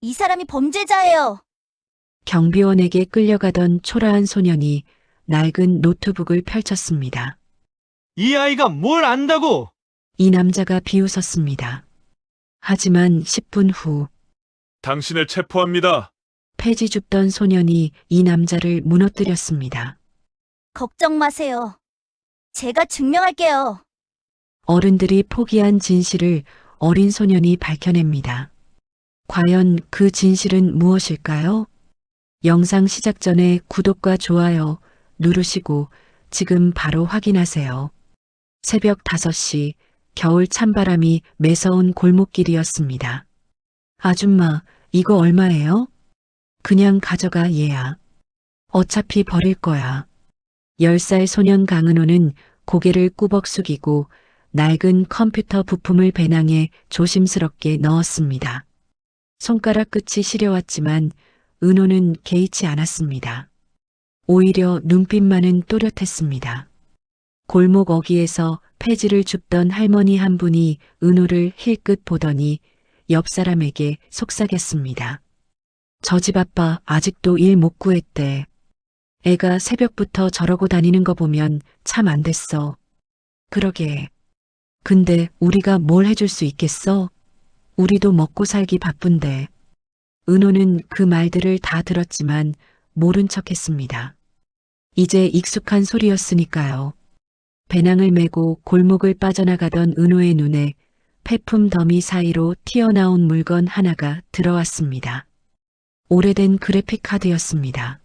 이 사람이 범죄자예요. 경비원에게 끌려가던 초라한 소년이 낡은 노트북을 펼쳤습니다. 이 아이가 뭘 안다고! 이 남자가 비웃었습니다. 하지만 10분 후 당신을 체포합니다. 폐지 줍던 소년이 이 남자를 무너뜨렸습니다. 걱정 마세요. 제가 증명할게요. 어른들이 포기한 진실을 어린 소년이 밝혀냅니다. 과연 그 진실은 무엇일까요? 영상 시작 전에 구독과 좋아요 누르시고 지금 바로 확인하세요. 새벽 5시 겨울 찬바람이 매서운 골목길이었습니다. 아줌마, 이거 얼마예요? 그냥 가져가 얘야. 어차피 버릴 거야. 10살 소년 강은호는 고개를 꾸벅 숙이고 낡은 컴퓨터 부품을 배낭에 조심스럽게 넣었습니다. 손가락 끝이 시려왔지만 은호는 개의치 않았습니다. 오히려 눈빛만은 또렷했습니다. 골목 어귀에서 폐지를 줍던 할머니 한 분이 은호를 힐끗 보더니 옆 사람에게 속삭였습니다. 저 집 아빠 아직도 일 못 구했대. 애가 새벽부터 저러고 다니는 거 보면 참 안 됐어. 그러게. 근데 우리가 뭘 해줄 수 있겠어? 우리도 먹고 살기 바쁜데. 은호는 그 말들을 다 들었지만 모른 척했습니다. 이제 익숙한 소리였으니까요. 배낭을 메고 골목을 빠져나가던 은호의 눈에 폐품 더미 사이로 튀어나온 물건 하나가 들어왔습니다. 오래된 그래픽 카드였습니다.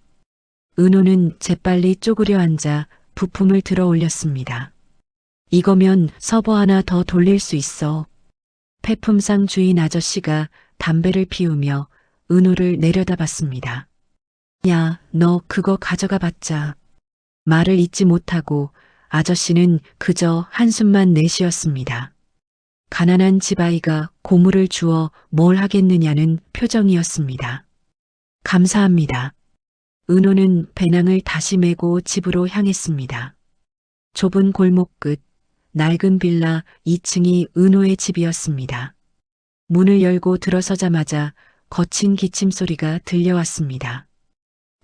은호는 재빨리 쪼그려 앉아 부품을 들어 올렸습니다. 이거면 서버 하나 더 돌릴 수 있어. 폐품상 주인 아저씨가 담배를 피우며 은호를 내려다봤습니다. 야, 너 그거 가져가 봤자. 말을 잇지 못하고 아저씨는 그저 한숨만 내쉬었습니다. 가난한 집아이가 고물을 주어 뭘 하겠느냐는 표정이었습니다. 감사합니다. 은호는 배낭을 다시 메고 집으로 향했습니다. 좁은 골목 끝, 낡은 빌라 2층이 은호의 집이었습니다. 문을 열고 들어서자마자 거친 기침 소리가 들려왔습니다.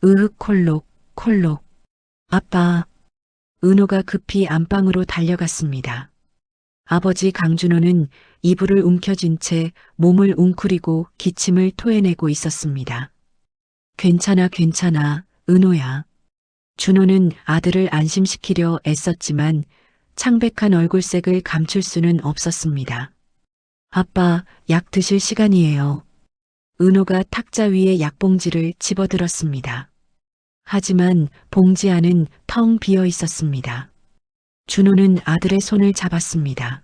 으흑 콜록, 콜록. 아빠. 은호가 급히 안방으로 달려갔습니다. 아버지 강준호는 이불을 움켜쥔 채 몸을 웅크리고 기침을 토해내고 있었습니다. 괜찮아, 괜찮아, 은호야. 준호는 아들을 안심시키려 애썼지만 창백한 얼굴색을 감출 수는 없었습니다. 아빠, 약 드실 시간이에요. 은호가 탁자 위에 약봉지를 집어들었습니다. 하지만 봉지 안은 텅 비어 있었습니다. 준호는 아들의 손을 잡았습니다.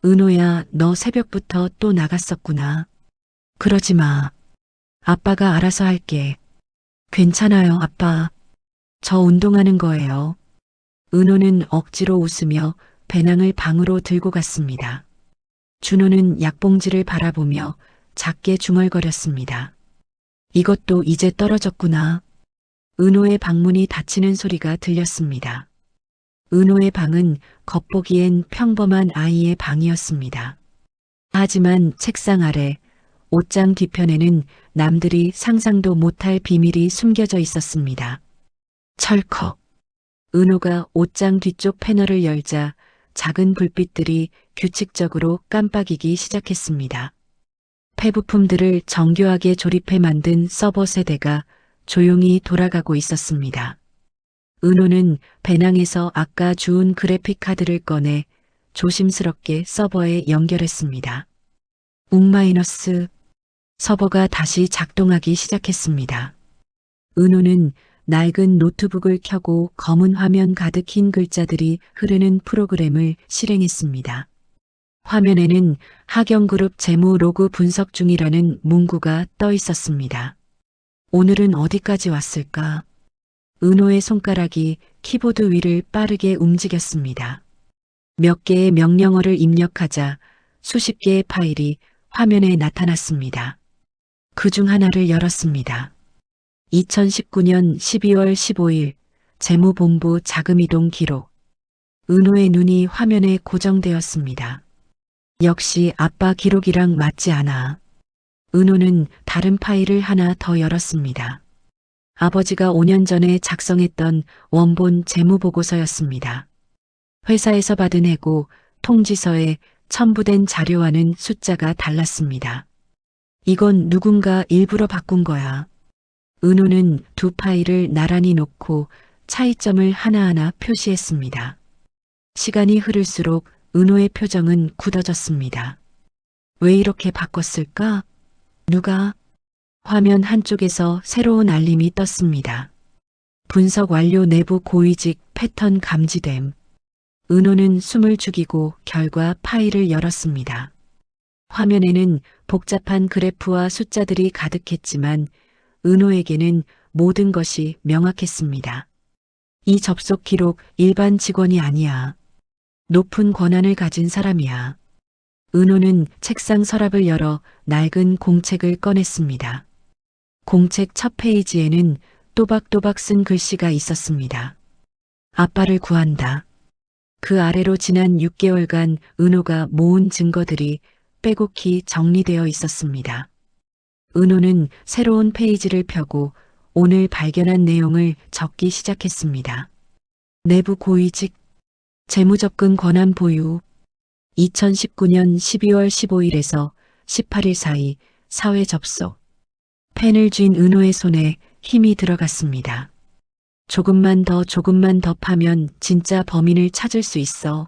은호야, 너 새벽부터 또 나갔었구나. 그러지 마. 아빠가 알아서 할게. 괜찮아요, 아빠. 저 운동하는 거예요. 은호는 억지로 웃으며 배낭을 방으로 들고 갔습니다. 준호는 약봉지를 바라보며 작게 중얼거렸습니다. 이것도 이제 떨어졌구나. 은호의 방문이 닫히는 소리가 들렸습니다. 은호의 방은 겉보기엔 평범한 아이의 방이었습니다. 하지만 책상 아래 옷장 뒤편에는 남들이 상상도 못할 비밀이 숨겨져 있었습니다. 철컥. 은호가 옷장 뒤쪽 패널을 열자 작은 불빛들이 규칙적으로 깜빡이기 시작했습니다. 폐부품들을 정교하게 조립해 만든 서버 세대가 조용히 돌아가고 있었습니다. 은호는 배낭에서 아까 주운 그래픽 카드를 꺼내 조심스럽게 서버에 연결했습니다. 웅마이너스. 서버가 다시 작동하기 시작했습니다. 은호는 낡은 노트북을 켜고 검은 화면 가득 흰 글자들이 흐르는 프로그램을 실행했습니다. 화면에는 하경그룹 재무 로그 분석 중이라는 문구가 떠 있었습니다. 오늘은 어디까지 왔을까? 은호의 손가락이 키보드 위를 빠르게 움직였습니다. 몇 개의 명령어를 입력하자 수십 개의 파일이 화면에 나타났습니다. 그중 하나를 열었습니다. 2019년 12월 15일 재무본부 자금이동 기록. 은호의 눈이 화면에 고정되었습니다. 역시 아빠 기록이랑 맞지 않아. 은호는 다른 파일을 하나 더 열었습니다. 아버지가 5년 전에 작성했던 원본 재무보고서였습니다. 회사에서 받은 해고 통지서에 첨부된 자료와는 숫자가 달랐습니다. 이건 누군가 일부러 바꾼 거야. 은호는 두 파일을 나란히 놓고 차이점을 하나하나 표시했습니다. 시간이 흐를수록 은호의 표정은 굳어졌습니다. 왜 이렇게 바꿨을까? 누가? 화면 한쪽에서 새로운 알림이 떴습니다. 분석 완료, 내부 고위직 패턴 감지됨. 은호는 숨을 죽이고 결과 파일을 열었습니다. 화면에는 복잡한 그래프와 숫자들이 가득했지만 은호에게는 모든 것이 명확했습니다. 이 접속 기록 일반 직원이 아니야. 높은 권한을 가진 사람이야. 은호는 책상 서랍을 열어 낡은 공책을 꺼냈습니다. 공책 첫 페이지에는 또박또박 쓴 글씨가 있었습니다. 아빠를 구한다. 그 아래로 지난 6개월간 은호가 모은 증거들이 빼곡히 정리되어 있었습니다. 은호는 새로운 페이지를 펴고 오늘 발견한 내용을 적기 시작했습니다. 내부 고위직, 재무접근 권한 보유, 2019년 12월 15일에서 18일 사이 사회 접속. 펜을 쥔 은호의 손에 힘이 들어갔습니다. 조금만 더 파면 진짜 범인을 찾을 수 있어.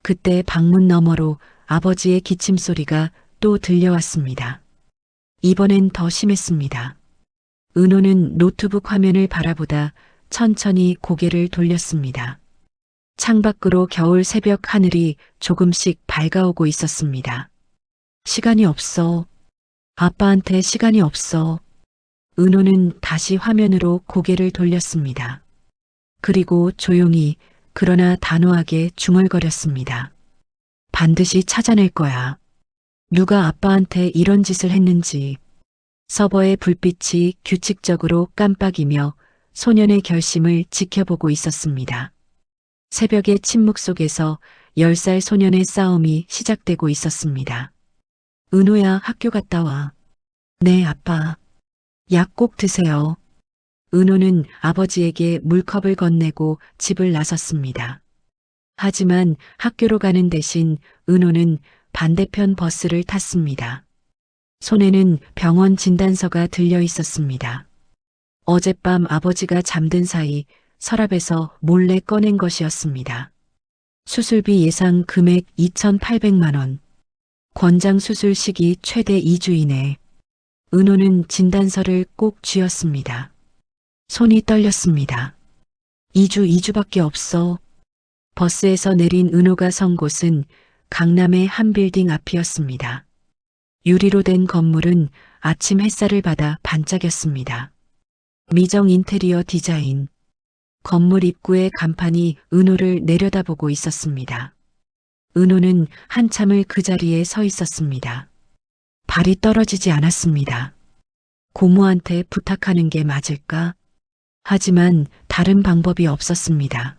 그때 방문 너머로 아버지의 기침 소리가 또 들려왔습니다. 이번엔 더 심했습니다. 은호는 노트북 화면을 바라보다 천천히 고개를 돌렸습니다. 창밖으로 겨울 새벽 하늘이 조금씩 밝아오고 있었습니다. 시간이 없어. 아빠한테 시간이 없어. 은호는 다시 화면으로 고개를 돌렸습니다. 그리고 조용히 그러나 단호하게 중얼거렸습니다. 반드시 찾아낼 거야. 누가 아빠한테 이런 짓을 했는지. 서버의 불빛이 규칙적으로 깜빡이며 소년의 결심을 지켜보고 있었습니다. 새벽의 침묵 속에서 10살 소년의 싸움이 시작되고 있었습니다. 은호야, 학교 갔다 와. 네, 아빠. 약 꼭 드세요. 은호는 아버지에게 물컵을 건네고 집을 나섰습니다. 하지만 학교로 가는 대신 은호는 반대편 버스를 탔습니다. 손에는 병원 진단서가 들려 있었습니다. 어젯밤 아버지가 잠든 사이 서랍에서 몰래 꺼낸 것이었습니다. 수술비 예상 금액 2,800만 원. 권장 수술 시기 최대 2주 이내. 은호는 진단서를 꼭 쥐었습니다. 손이 떨렸습니다. 2주밖에 없어. 버스에서 내린 은호가 선 곳은 강남의 한 빌딩 앞이었습니다. 유리로 된 건물은 아침 햇살을 받아 반짝였습니다. 미정 인테리어 디자인. 건물 입구의 간판이 은호를 내려다보고 있었습니다. 은호는 한참을 그 자리에 서 있었습니다. 발이 떨어지지 않았습니다. 고모한테 부탁하는 게 맞을까? 하지만 다른 방법이 없었습니다.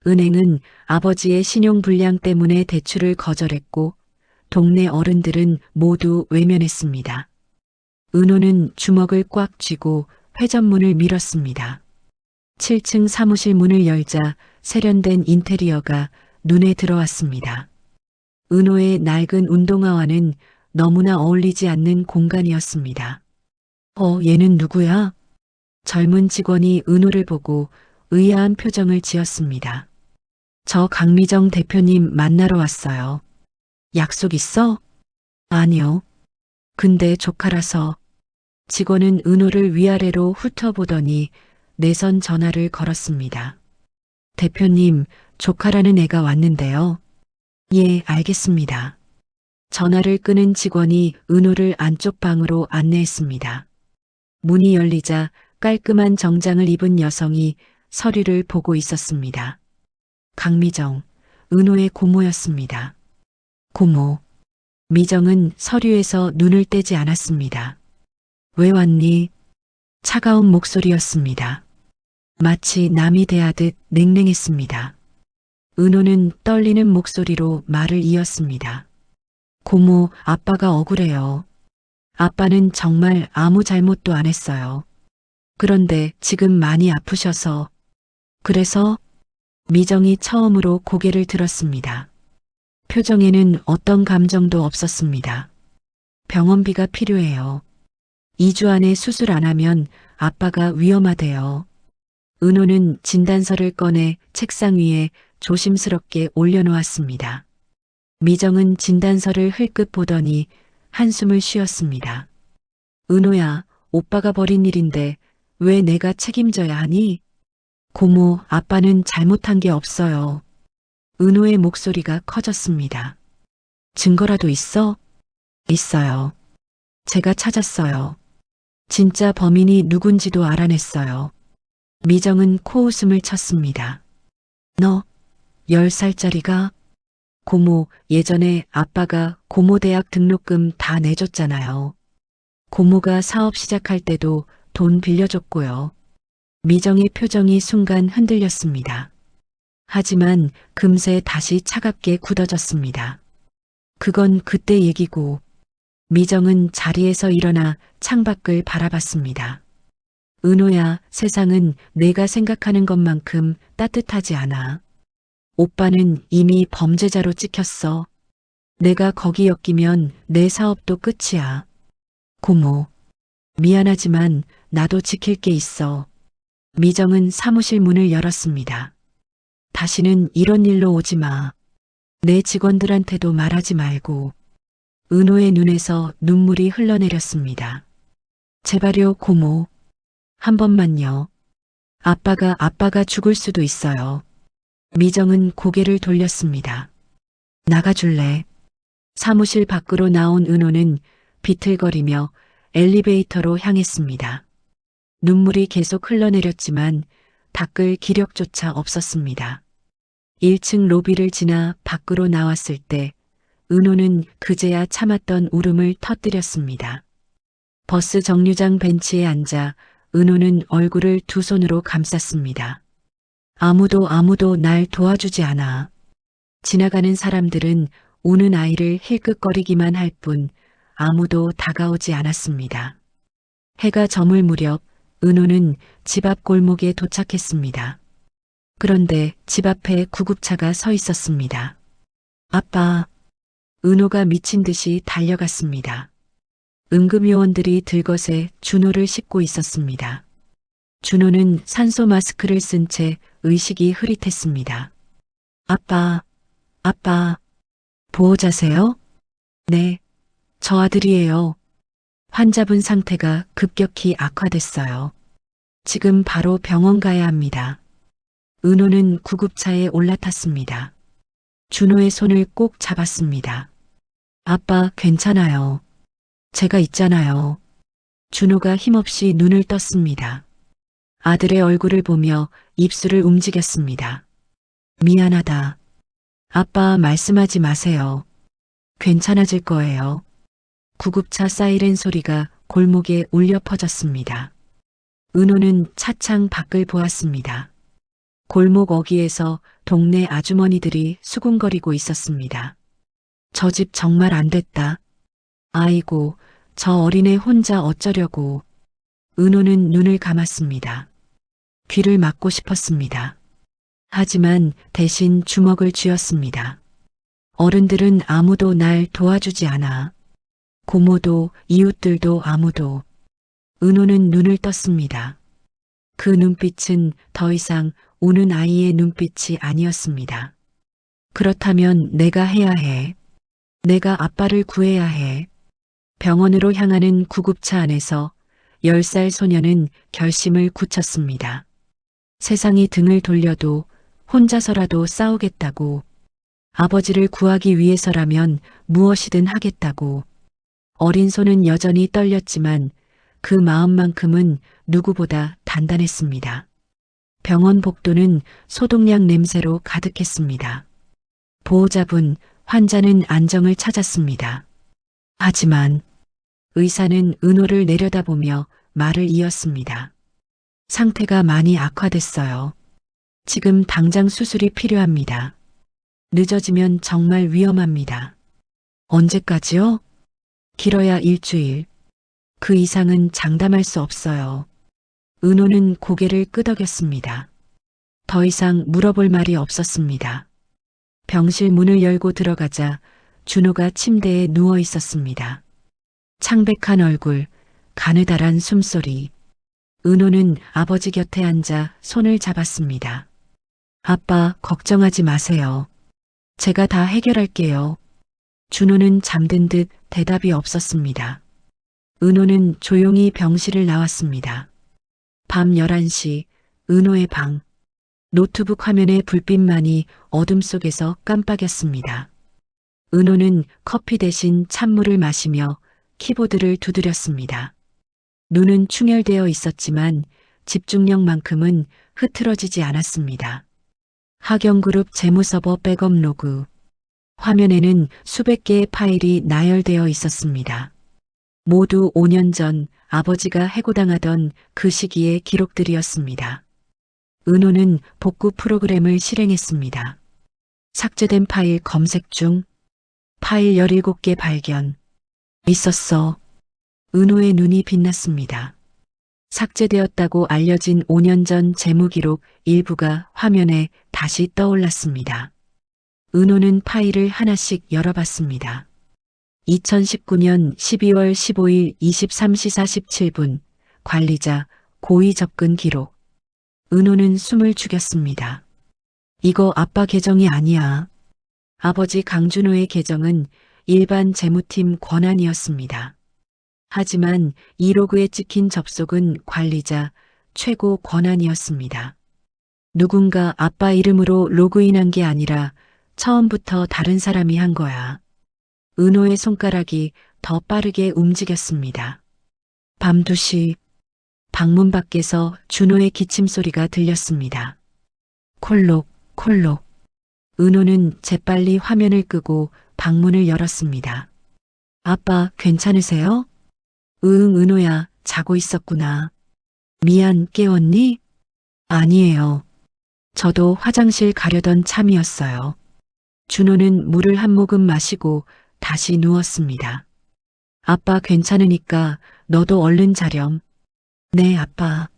은행은 아버지의 신용불량 때문에 대출을 거절했고 동네 어른들은 모두 외면했습니다. 은호는 주먹을 꽉 쥐고 회전문을 밀었습니다. 7층 사무실 문을 열자 세련된 인테리어가 눈에 들어왔습니다. 은호의 낡은 운동화와는 너무나 어울리지 않는 공간이었습니다. 얘는 누구야? 젊은 직원이 은호를 보고 의아한 표정을 지었습니다. 저 강미정 대표님 만나러 왔어요. 약속 있어? 아니요. 근데 조카라서. 직원은 은호를 위아래로 훑어보더니 내선 전화를 걸었습니다. 대표님, 조카라는 애가 왔는데요. 예, 알겠습니다. 전화를 끄는 직원이 은호를 안쪽 방으로 안내했습니다. 문이 열리자 깔끔한 정장을 입은 여성이 서류를 보고 있었습니다. 강미정, 은호의 고모였습니다. 고모. 미정은 서류에서 눈을 떼지 않았습니다. 왜 왔니? 차가운 목소리였습니다. 마치 남이 대하듯 냉랭했습니다. 은호는 떨리는 목소리로 말을 이었습니다. 고모, 아빠가 억울해요. 아빠는 정말 아무 잘못도 안 했어요. 그런데 지금 많이 아프셔서. 그래서 미정이 처음으로 고개를 들었습니다. 표정에는 어떤 감정도 없었습니다. 병원비가 필요해요. 2주 안에 수술 안 하면 아빠가 위험하대요. 은호는 진단서를 꺼내 책상 위에 조심스럽게 올려놓았습니다. 미정은 진단서를 흘끗 보더니 한숨을 쉬었습니다. 은호야, 오빠가 벌인 일인데 왜 내가 책임져야 하니? 고모, 아빠는 잘못한 게 없어요. 은호의 목소리가 커졌습니다. 증거라도 있어? 있어요. 제가 찾았어요. 진짜 범인이 누군지도 알아냈어요. 미정은 코웃음을 쳤습니다. 너, 10살짜리가? 고모, 예전에 아빠가 고모대학 등록금 다 내줬잖아요. 고모가 사업 시작할 때도 돈 빌려줬고요. 미정의 표정이 순간 흔들렸습니다. 하지만 금세 다시 차갑게 굳어졌습니다. 그건 그때 얘기고. 미정은 자리에서 일어나 창밖을 바라봤습니다. 은호야, 세상은 내가 생각하는 것만큼 따뜻하지 않아. 오빠는 이미 범죄자로 찍혔어. 내가 거기 엮이면 내 사업도 끝이야. 고모, 미안하지만 나도 지킬 게 있어. 미정은 사무실 문을 열었습니다. 다시는 이런 일로 오지 마. 내 직원들한테도 말하지 말고. 은호의 눈에서 눈물이 흘러내렸습니다. 제발요, 고모. 한 번만요. 아빠가 죽을 수도 있어요. 미정은 고개를 돌렸습니다. 나가줄래? 사무실 밖으로 나온 은호는 비틀거리며 엘리베이터로 향했습니다. 눈물이 계속 흘러내렸지만 닦을 기력조차 없었습니다. 1층 로비를 지나 밖으로 나왔을 때 은호는 그제야 참았던 울음을 터뜨렸습니다. 버스 정류장 벤치에 앉아 은호는 얼굴을 두 손으로 감쌌습니다. 아무도 날 도와주지 않아. 지나가는 사람들은 우는 아이를 힐끗거리기만 할 뿐 아무도 다가오지 않았습니다. 해가 저물 무렵 은호는 집 앞 골목에 도착했습니다. 그런데 집 앞에 구급차가 서 있었습니다. 아빠. 은호가 미친 듯이 달려갔습니다. 응급요원들이 들것에 준호를 싣고 있었습니다. 준호는 산소 마스크를 쓴 채 의식이 흐릿했습니다. 아빠. 보호자세요? 네, 저 아들이에요. 환자분 상태가 급격히 악화됐어요. 지금 바로 병원 가야 합니다. 은호는 구급차에 올라탔습니다. 준호의 손을 꼭 잡았습니다. 아빠, 괜찮아요. 제가 있잖아요. 준호가 힘없이 눈을 떴습니다. 아들의 얼굴을 보며 입술을 움직였습니다. 미안하다. 아빠, 말씀하지 마세요. 괜찮아질 거예요. 구급차 사이렌 소리가 골목에 울려 퍼졌습니다. 은호는 차창 밖을 보았습니다. 골목 어귀에서 동네 아주머니들이 수군거리고 있었습니다. 저 집 정말 안 됐다. 아이고, 저 어린애 혼자 어쩌려고. 은호는 눈을 감았습니다. 귀를 막고 싶었습니다. 하지만 대신 주먹을 쥐었습니다. 어른들은 아무도 날 도와주지 않아. 고모도 이웃들도 아무도. 은호는 눈을 떴습니다. 그 눈빛은 더 이상 우는 아이의 눈빛이 아니었습니다. 그렇다면 내가 해야 해. 내가 아빠를 구해야 해. 병원으로 향하는 구급차 안에서 10살 소녀는 결심을 굳혔습니다. 세상이 등을 돌려도 혼자서라도 싸우겠다고. 아버지를 구하기 위해서라면 무엇이든 하겠다고. 어린 손은 여전히 떨렸지만 그 마음만큼은 누구보다 단단했습니다. 병원 복도는 소독약 냄새로 가득했습니다. 보호자분, 환자는 안정을 찾았습니다. 하지만 의사는 은호를 내려다보며 말을 이었습니다. 상태가 많이 악화됐어요. 지금 당장 수술이 필요합니다. 늦어지면 정말 위험합니다. 언제까지요? 길어야 일주일. 그 이상은 장담할 수 없어요. 은호는 고개를 끄덕였습니다. 더 이상 물어볼 말이 없었습니다. 병실 문을 열고 들어가자 준호가 침대에 누워 있었습니다. 창백한 얼굴, 가느다란 숨소리. 은호는 아버지 곁에 앉아 손을 잡았습니다. 아빠, 걱정하지 마세요. 제가 다 해결할게요. 준호는 잠든 듯 대답이 없었습니다. 은호는 조용히 병실을 나왔습니다. 밤 11시, 은호의 방. 노트북 화면의 불빛만이 어둠 속에서 깜빡였습니다. 은호는 커피 대신 찬물을 마시며 키보드를 두드렸습니다. 눈은 충혈되어 있었지만 집중력만큼은 흐트러지지 않았습니다. 하경그룹 재무서버 백업 로그. 화면에는 수백 개의 파일이 나열되어 있었습니다. 모두 5년 전 아버지가 해고당하던 그 시기의 기록들이었습니다. 은호는 복구 프로그램을 실행했습니다. 삭제된 파일 검색 중. 파일 17개 발견. 있었어. 은호의 눈이 빛났습니다. 삭제되었다고 알려진 5년 전 재무기록 일부가 화면에 다시 떠올랐습니다. 은호는 파일을 하나씩 열어봤습니다. 2019년 12월 15일 23시 47분 관리자 고의 접근 기록. 은호는 숨을 죽였습니다. 이거 아빠 계정이 아니야. 아버지 강준호의 계정은 일반 재무팀 권한이었습니다. 하지만 이 로그에 찍힌 접속은 관리자 최고 권한이었습니다. 누군가 아빠 이름으로 로그인한 게 아니라 처음부터 다른 사람이 한 거야. 은호의 손가락이 더 빠르게 움직였습니다. 밤 2시, 방문 밖에서 준호의 기침 소리가 들렸습니다. 콜록, 콜록. 은호는 재빨리 화면을 끄고 방문을 열었습니다. 아빠, 괜찮으세요? 응, 은호야, 자고 있었구나. 미안, 깨웠니? 아니에요. 저도 화장실 가려던 참이었어요. 준호는 물을 한 모금 마시고 다시 누웠습니다. 아빠 괜찮으니까 너도 얼른 자렴. 네, 아빠.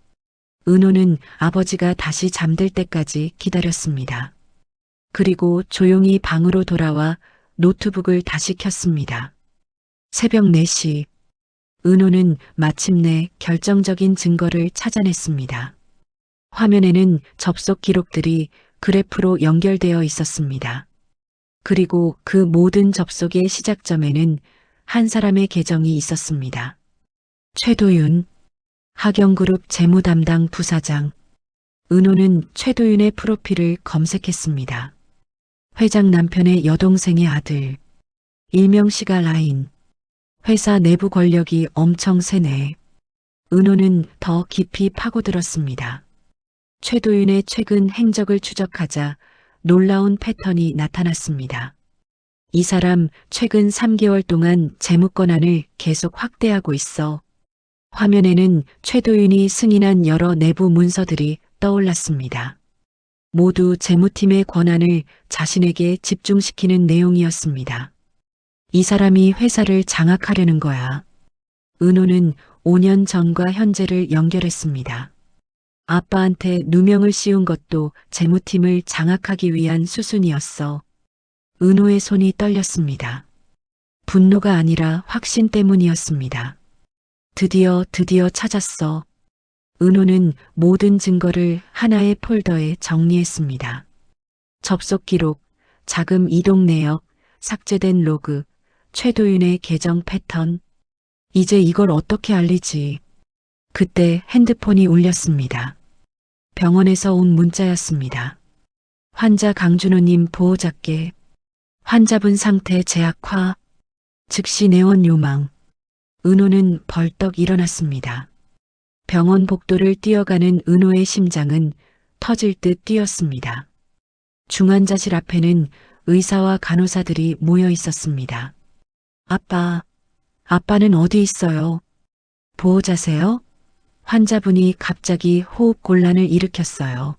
은호는 아버지가 다시 잠들 때까지 기다렸습니다. 그리고 조용히 방으로 돌아와 노트북을 다시 켰습니다. 새벽 4시. 은호는 마침내 결정적인 증거를 찾아냈습니다. 화면에는 접속 기록들이 그래프로 연결되어 있었습니다. 그리고 그 모든 접속의 시작점에는 한 사람의 계정이 있었습니다. 최도윤, 하경그룹 재무담당 부사장. 은호는 최도윤의 프로필을 검색했습니다. 회장 남편의 여동생의 아들. 일명시가 라인. 회사 내부 권력이 엄청 세네. 은호는 더 깊이 파고들었습니다. 최도윤의 최근 행적을 추적하자 놀라운 패턴이 나타났습니다. 이 사람 최근 3개월 동안 재무 권한을 계속 확대하고 있어. 화면에는 최도윤이 승인한 여러 내부 문서들이 떠올랐습니다. 모두 재무팀의 권한을 자신에게 집중시키는 내용이었습니다. 이 사람이 회사를 장악하려는 거야. 은호는 5년 전과 현재를 연결했습니다. 아빠한테 누명을 씌운 것도 재무팀을 장악하기 위한 수순이었어. 은호의 손이 떨렸습니다. 분노가 아니라 확신 때문이었습니다. 드디어 찾았어. 은호는 모든 증거를 하나의 폴더에 정리했습니다. 접속 기록, 자금 이동 내역, 삭제된 로그, 최도윤의 계정 패턴. 이제 이걸 어떻게 알리지? 그때 핸드폰이 울렸습니다. 병원에서 온 문자였습니다. 환자 강준호님 보호자께 환자분 상태 재악화, 즉시 내원 요망. 은호는 벌떡 일어났습니다. 병원 복도를 뛰어가는 은호의 심장은 터질 듯 뛰었습니다. 중환자실 앞에는 의사와 간호사들이 모여 있었습니다. 아빠는 어디 있어요? 보호자세요? 환자분이 갑자기 호흡 곤란을 일으켰어요.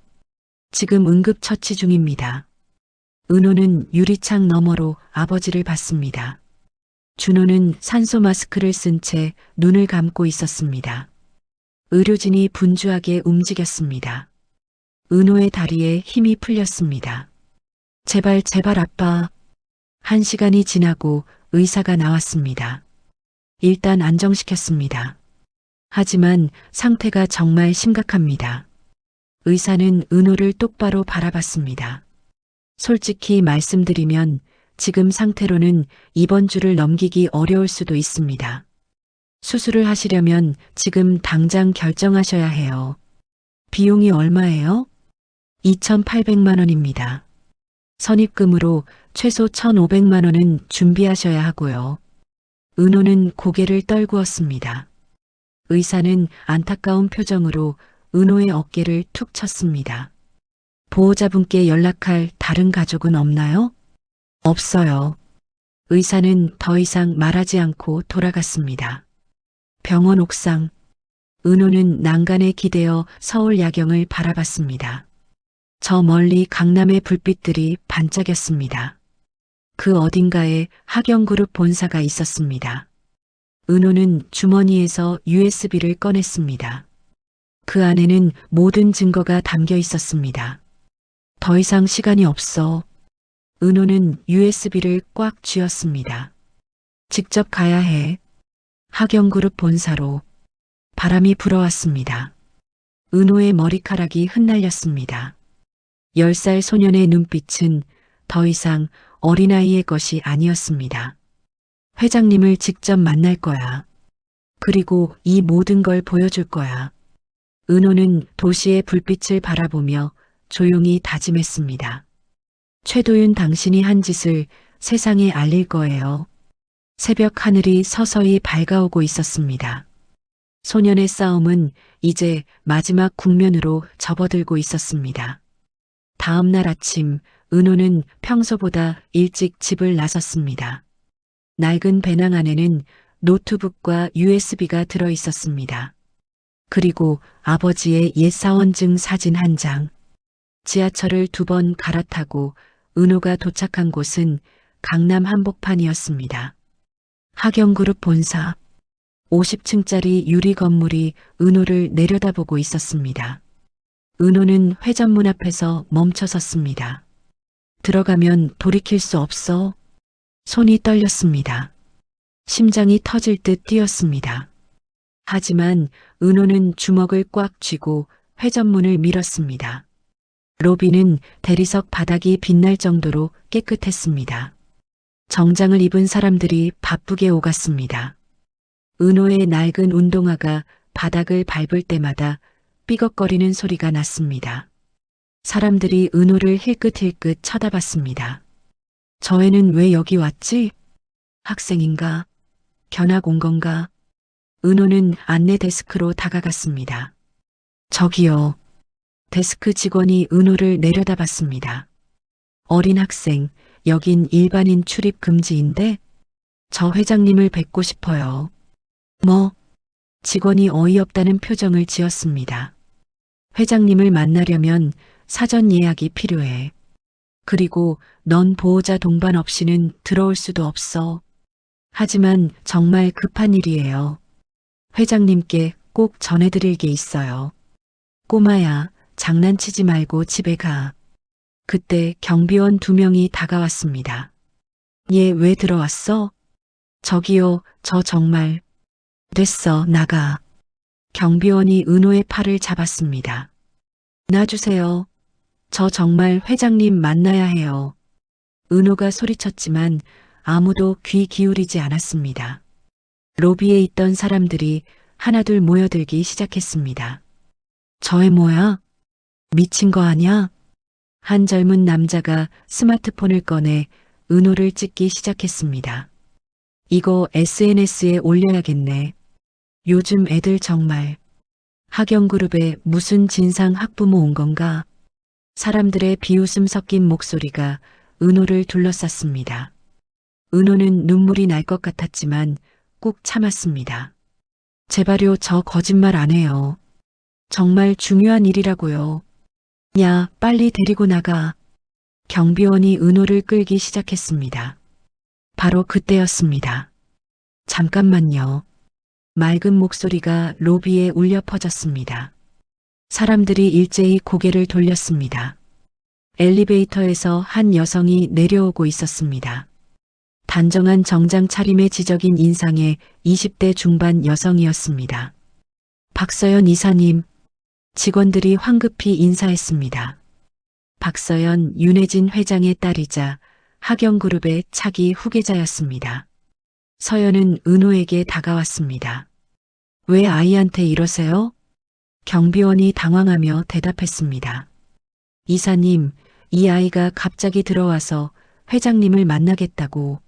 지금 응급처치 중입니다. 은호는 유리창 너머로 아버지를 봤습니다. 준호는 산소 마스크를 쓴 채 눈을 감고 있었습니다. 의료진이 분주하게 움직였습니다. 은호의 다리에 힘이 풀렸습니다. 제발 제발 아빠. 1시간이 지나고 의사가 나왔습니다. 일단 안정시켰습니다. 하지만 상태가 정말 심각합니다. 의사는 은호를 똑바로 바라봤습니다. 솔직히 말씀드리면 지금 상태로는 이번 주를 넘기기 어려울 수도 있습니다. 수술을 하시려면 지금 당장 결정하셔야 해요. 비용이 얼마예요? 2,800만 원입니다. 선입금으로 최소 1,500만 원은 준비하셔야 하고요. 은호는 고개를 떨구었습니다. 의사는 안타까운 표정으로 은호의 어깨를 툭 쳤습니다. 보호자분께 연락할 다른 가족은 없나요? 없어요. 의사는 더 이상 말하지 않고 돌아갔습니다. 병원 옥상. 은호는 난간에 기대어 서울 야경을 바라봤습니다. 저 멀리 강남의 불빛들이 반짝였습니다. 그 어딘가에 하경그룹 본사가 있었습니다. 은호는 주머니에서 USB를 꺼냈습니다. 그 안에는 모든 증거가 담겨 있었습니다. 더 이상 시간이 없어. 은호는 USB를 꽉 쥐었습니다. 직접 가야 해. 하경그룹 본사로. 바람이 불어왔습니다. 은호의 머리카락이 흩날렸습니다. 10살 소년의 눈빛은 더 이상 어린아이의 것이 아니었습니다. 회장님을 직접 만날 거야. 그리고 이 모든 걸 보여줄 거야. 은호는 도시의 불빛을 바라보며 조용히 다짐했습니다. 최도윤 당신이 한 짓을 세상에 알릴 거예요. 새벽 하늘이 서서히 밝아오고 있었습니다. 소년의 싸움은 이제 마지막 국면으로 접어들고 있었습니다. 다음 날 아침 은호는 평소보다 일찍 집을 나섰습니다. 낡은 배낭 안에는 노트북과 USB가 들어 있었습니다. 그리고 아버지의 옛 사원증 사진 한 장. 지하철을 2번 갈아타고 은호가 도착한 곳은 강남 한복판이었습니다. 하경그룹 본사. 50층짜리 유리 건물이 은호를 내려다보고 있었습니다. 은호는 회전문 앞에서 멈춰섰습니다. 들어가면 돌이킬 수 없어. 손이 떨렸습니다. 심장이 터질 듯 뛰었습니다. 하지만 은호는 주먹을 꽉 쥐고 회전문을 밀었습니다. 로비는 대리석 바닥이 빛날 정도로 깨끗했습니다. 정장을 입은 사람들이 바쁘게 오갔습니다. 은호의 낡은 운동화가 바닥을 밟을 때마다 삐걱거리는 소리가 났습니다. 사람들이 은호를 힐끗힐끗 쳐다봤습니다. 저 애는 왜 여기 왔지? 학생인가? 견학 온 건가? 은호는 안내 데스크로 다가갔습니다. 저기요. 데스크 직원이 은호를 내려다봤습니다. 어린 학생, 여긴 일반인 출입 금지인데? 저 회장님을 뵙고 싶어요. 뭐? 직원이 어이없다는 표정을 지었습니다. 회장님을 만나려면 사전 예약이 필요해. 그리고 넌 보호자 동반 없이는 들어올 수도 없어. 하지만 정말 급한 일이에요. 회장님께 꼭 전해드릴 게 있어요. 꼬마야, 장난치지 말고 집에 가. 그때 경비원 2명이 다가왔습니다. 얘 왜 들어왔어? 저기요, 저 정말. 됐어, 나가. 경비원이 은호의 팔을 잡았습니다. 놔주세요. 저 정말 회장님 만나야 해요. 은호가 소리쳤지만 아무도 귀 기울이지 않았습니다. 로비에 있던 사람들이 하나둘 모여들기 시작했습니다. 저 애 뭐야? 미친 거 아냐? 한 젊은 남자가 스마트폰을 꺼내 은호를 찍기 시작했습니다. 이거 SNS에 올려야겠네. 요즘 애들 정말. 하경그룹에 무슨 진상 학부모 온 건가? 사람들의 비웃음 섞인 목소리가 은호를 둘러쌌습니다. 은호는 눈물이 날 것 같았지만 꾹 참았습니다. 제발요, 저 거짓말 안 해요. 정말 중요한 일이라고요. 야, 빨리 데리고 나가. 경비원이 은호를 끌기 시작했습니다. 바로 그때였습니다. 잠깐만요. 맑은 목소리가 로비에 울려 퍼졌습니다. 사람들이 일제히 고개를 돌렸습니다. 엘리베이터에서 한 여성이 내려오고 있었습니다. 단정한 정장 차림의 지적인 인상의 20대 중반 여성이었습니다. 박서연 이사님, 직원들이 황급히 인사했습니다. 박서연 윤혜진 회장의 딸이자 하경그룹의 차기 후계자였습니다. 서연은 은호에게 다가왔습니다. 왜 아이한테 이러세요? 경비원이 당황하며 대답했습니다. 이사님, 이 아이가 갑자기 들어와서 회장님을 만나겠다고.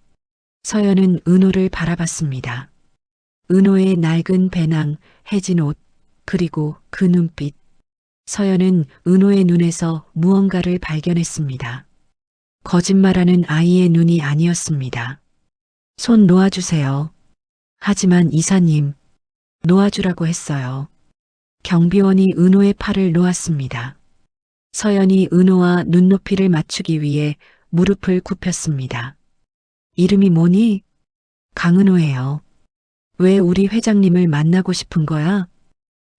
서연은 은호를 바라봤습니다. 은호의 낡은 배낭, 해진 옷, 그리고 그 눈빛. 서연은 은호의 눈에서 무언가를 발견했습니다. 거짓말하는 아이의 눈이 아니었습니다. 손 놓아주세요. 하지만 이사님, 놓아주라고 했어요. 경비원이 은호의 팔을 놓았습니다. 서연이 은호와 눈높이를 맞추기 위해 무릎을 굽혔습니다. 이름이 뭐니? 강은호예요. 왜 우리 회장님을 만나고 싶은 거야?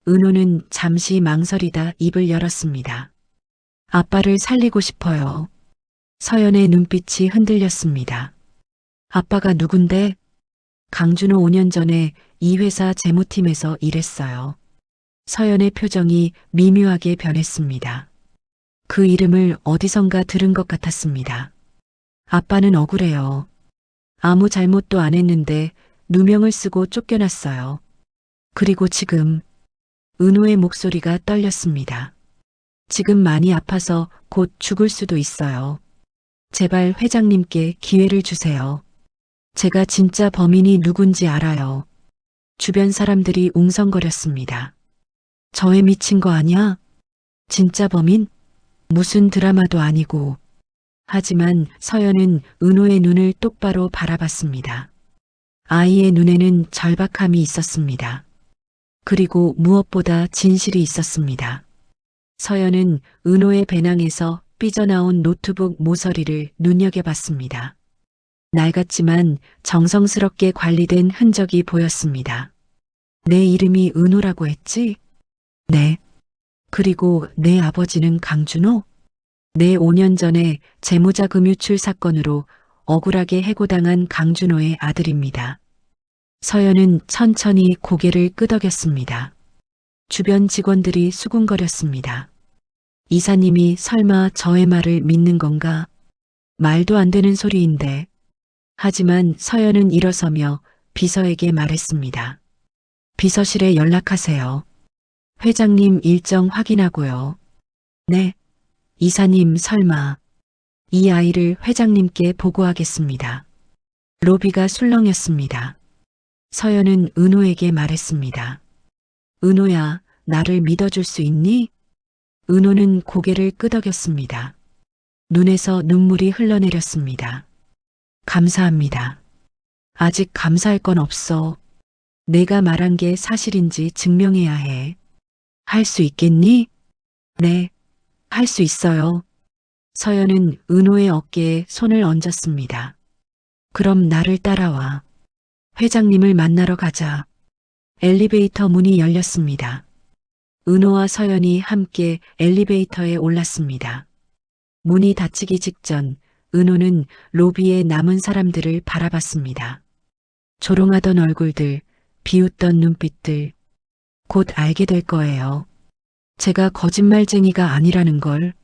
은호는 잠시 망설이다 입을 열었습니다. 아빠를 살리고 싶어요. 서연의 눈빛이 흔들렸습니다. 아빠가 누군데? 강준호 5년 전에 이 회사 재무팀에서 일했어요. 서연의 표정이 미묘하게 변했습니다. 그 이름을 어디선가 들은 것 같았습니다. 아빠는 억울해요. 아무 잘못도 안 했는데 누명을 쓰고 쫓겨났어요. 그리고 지금 은호의 목소리가 떨렸습니다. 지금 많이 아파서 곧 죽을 수도 있어요. 제발 회장님께 기회를 주세요. 제가 진짜 범인이 누군지 알아요. 주변 사람들이 웅성거렸습니다. 저에 미친 거 아니야? 진짜 범인? 무슨 드라마도 아니고. 하지만 서연은 은호의 눈을 똑바로 바라봤습니다. 아이의 눈에는 절박함이 있었습니다. 그리고 무엇보다 진실이 있었습니다. 서연은 은호의 배낭에서 삐져나온 노트북 모서리를 눈여겨봤습니다. 낡았지만 정성스럽게 관리된 흔적이 보였습니다. 내 이름이 은호라고 했지? 네. 그리고 내 아버지는 강준호? 내 5년 전에 재무자금 유출 사건으로 억울하게 해고당한 강준호의 아들입니다. 서연은 천천히 고개를 끄덕였습니다. 주변 직원들이 수군거렸습니다. 이사님이 설마 저의 말을 믿는 건가? 말도 안 되는 소리인데. 하지만 서연은 일어서며 비서에게 말했습니다. 비서실에 연락하세요. 회장님 일정 확인하고요. 네. 이사님 설마. 이 아이를 회장님께 보고하겠습니다. 로비가 술렁였습니다. 서연은 은호에게 말했습니다. 은호야, 나를 믿어줄 수 있니? 은호는 고개를 끄덕였습니다. 눈에서 눈물이 흘러내렸습니다. 감사합니다. 아직 감사할 건 없어. 내가 말한 게 사실인지 증명해야 해. 할 수 있겠니? 네, 할 수 있어요. 서연은 은호의 어깨에 손을 얹었습니다. 그럼 나를 따라와. 회장님을 만나러 가자. 엘리베이터 문이 열렸습니다. 은호와 서연이 함께 엘리베이터에 올랐습니다. 문이 닫히기 직전 은호는 로비에 남은 사람들을 바라봤습니다. 조롱하던 얼굴들, 비웃던 눈빛들. 곧 알게 될 거예요. 제가 거짓말쟁이가 아니라는 걸.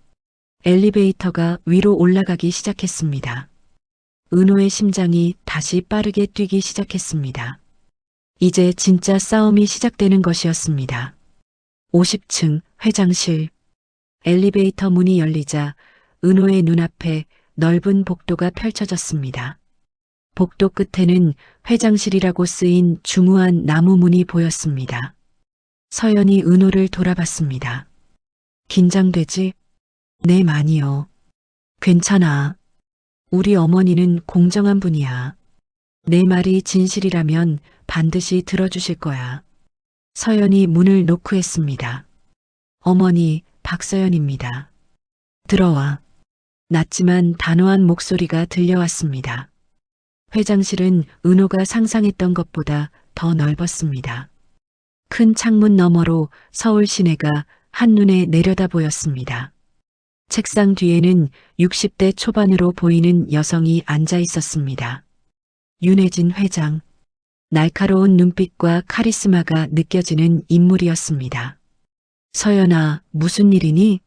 엘리베이터가 위로 올라가기 시작했습니다. 은호의 심장이 다시 빠르게 뛰기 시작했습니다. 이제 진짜 싸움이 시작되는 것이었습니다. 50층 회장실. 엘리베이터 문이 열리자 은호의 눈앞에 넓은 복도가 펼쳐졌습니다. 복도 끝에는 회장실이라고 쓰인 중후한 나무 문이 보였습니다. 서연이 은호를 돌아봤습니다. 긴장되지? 네, 많이요. 괜찮아. 우리 어머니는 공정한 분이야. 내 말이 진실이라면 반드시 들어주실 거야. 서연이 문을 노크했습니다. 어머니, 박서연입니다. 들어와. 낮지만 단호한 목소리가 들려왔습니다. 회장실은 은호가 상상했던 것보다 더 넓었습니다. 큰 창문 너머로 서울 시내가 한눈에 내려다 보였습니다. 책상 뒤에는 60대 초반으로 보이는 여성이 앉아 있었습니다. 윤혜진 회장. 날카로운 눈빛과 카리스마가 느껴지는 인물이었습니다. 서연아, 무슨 일이니?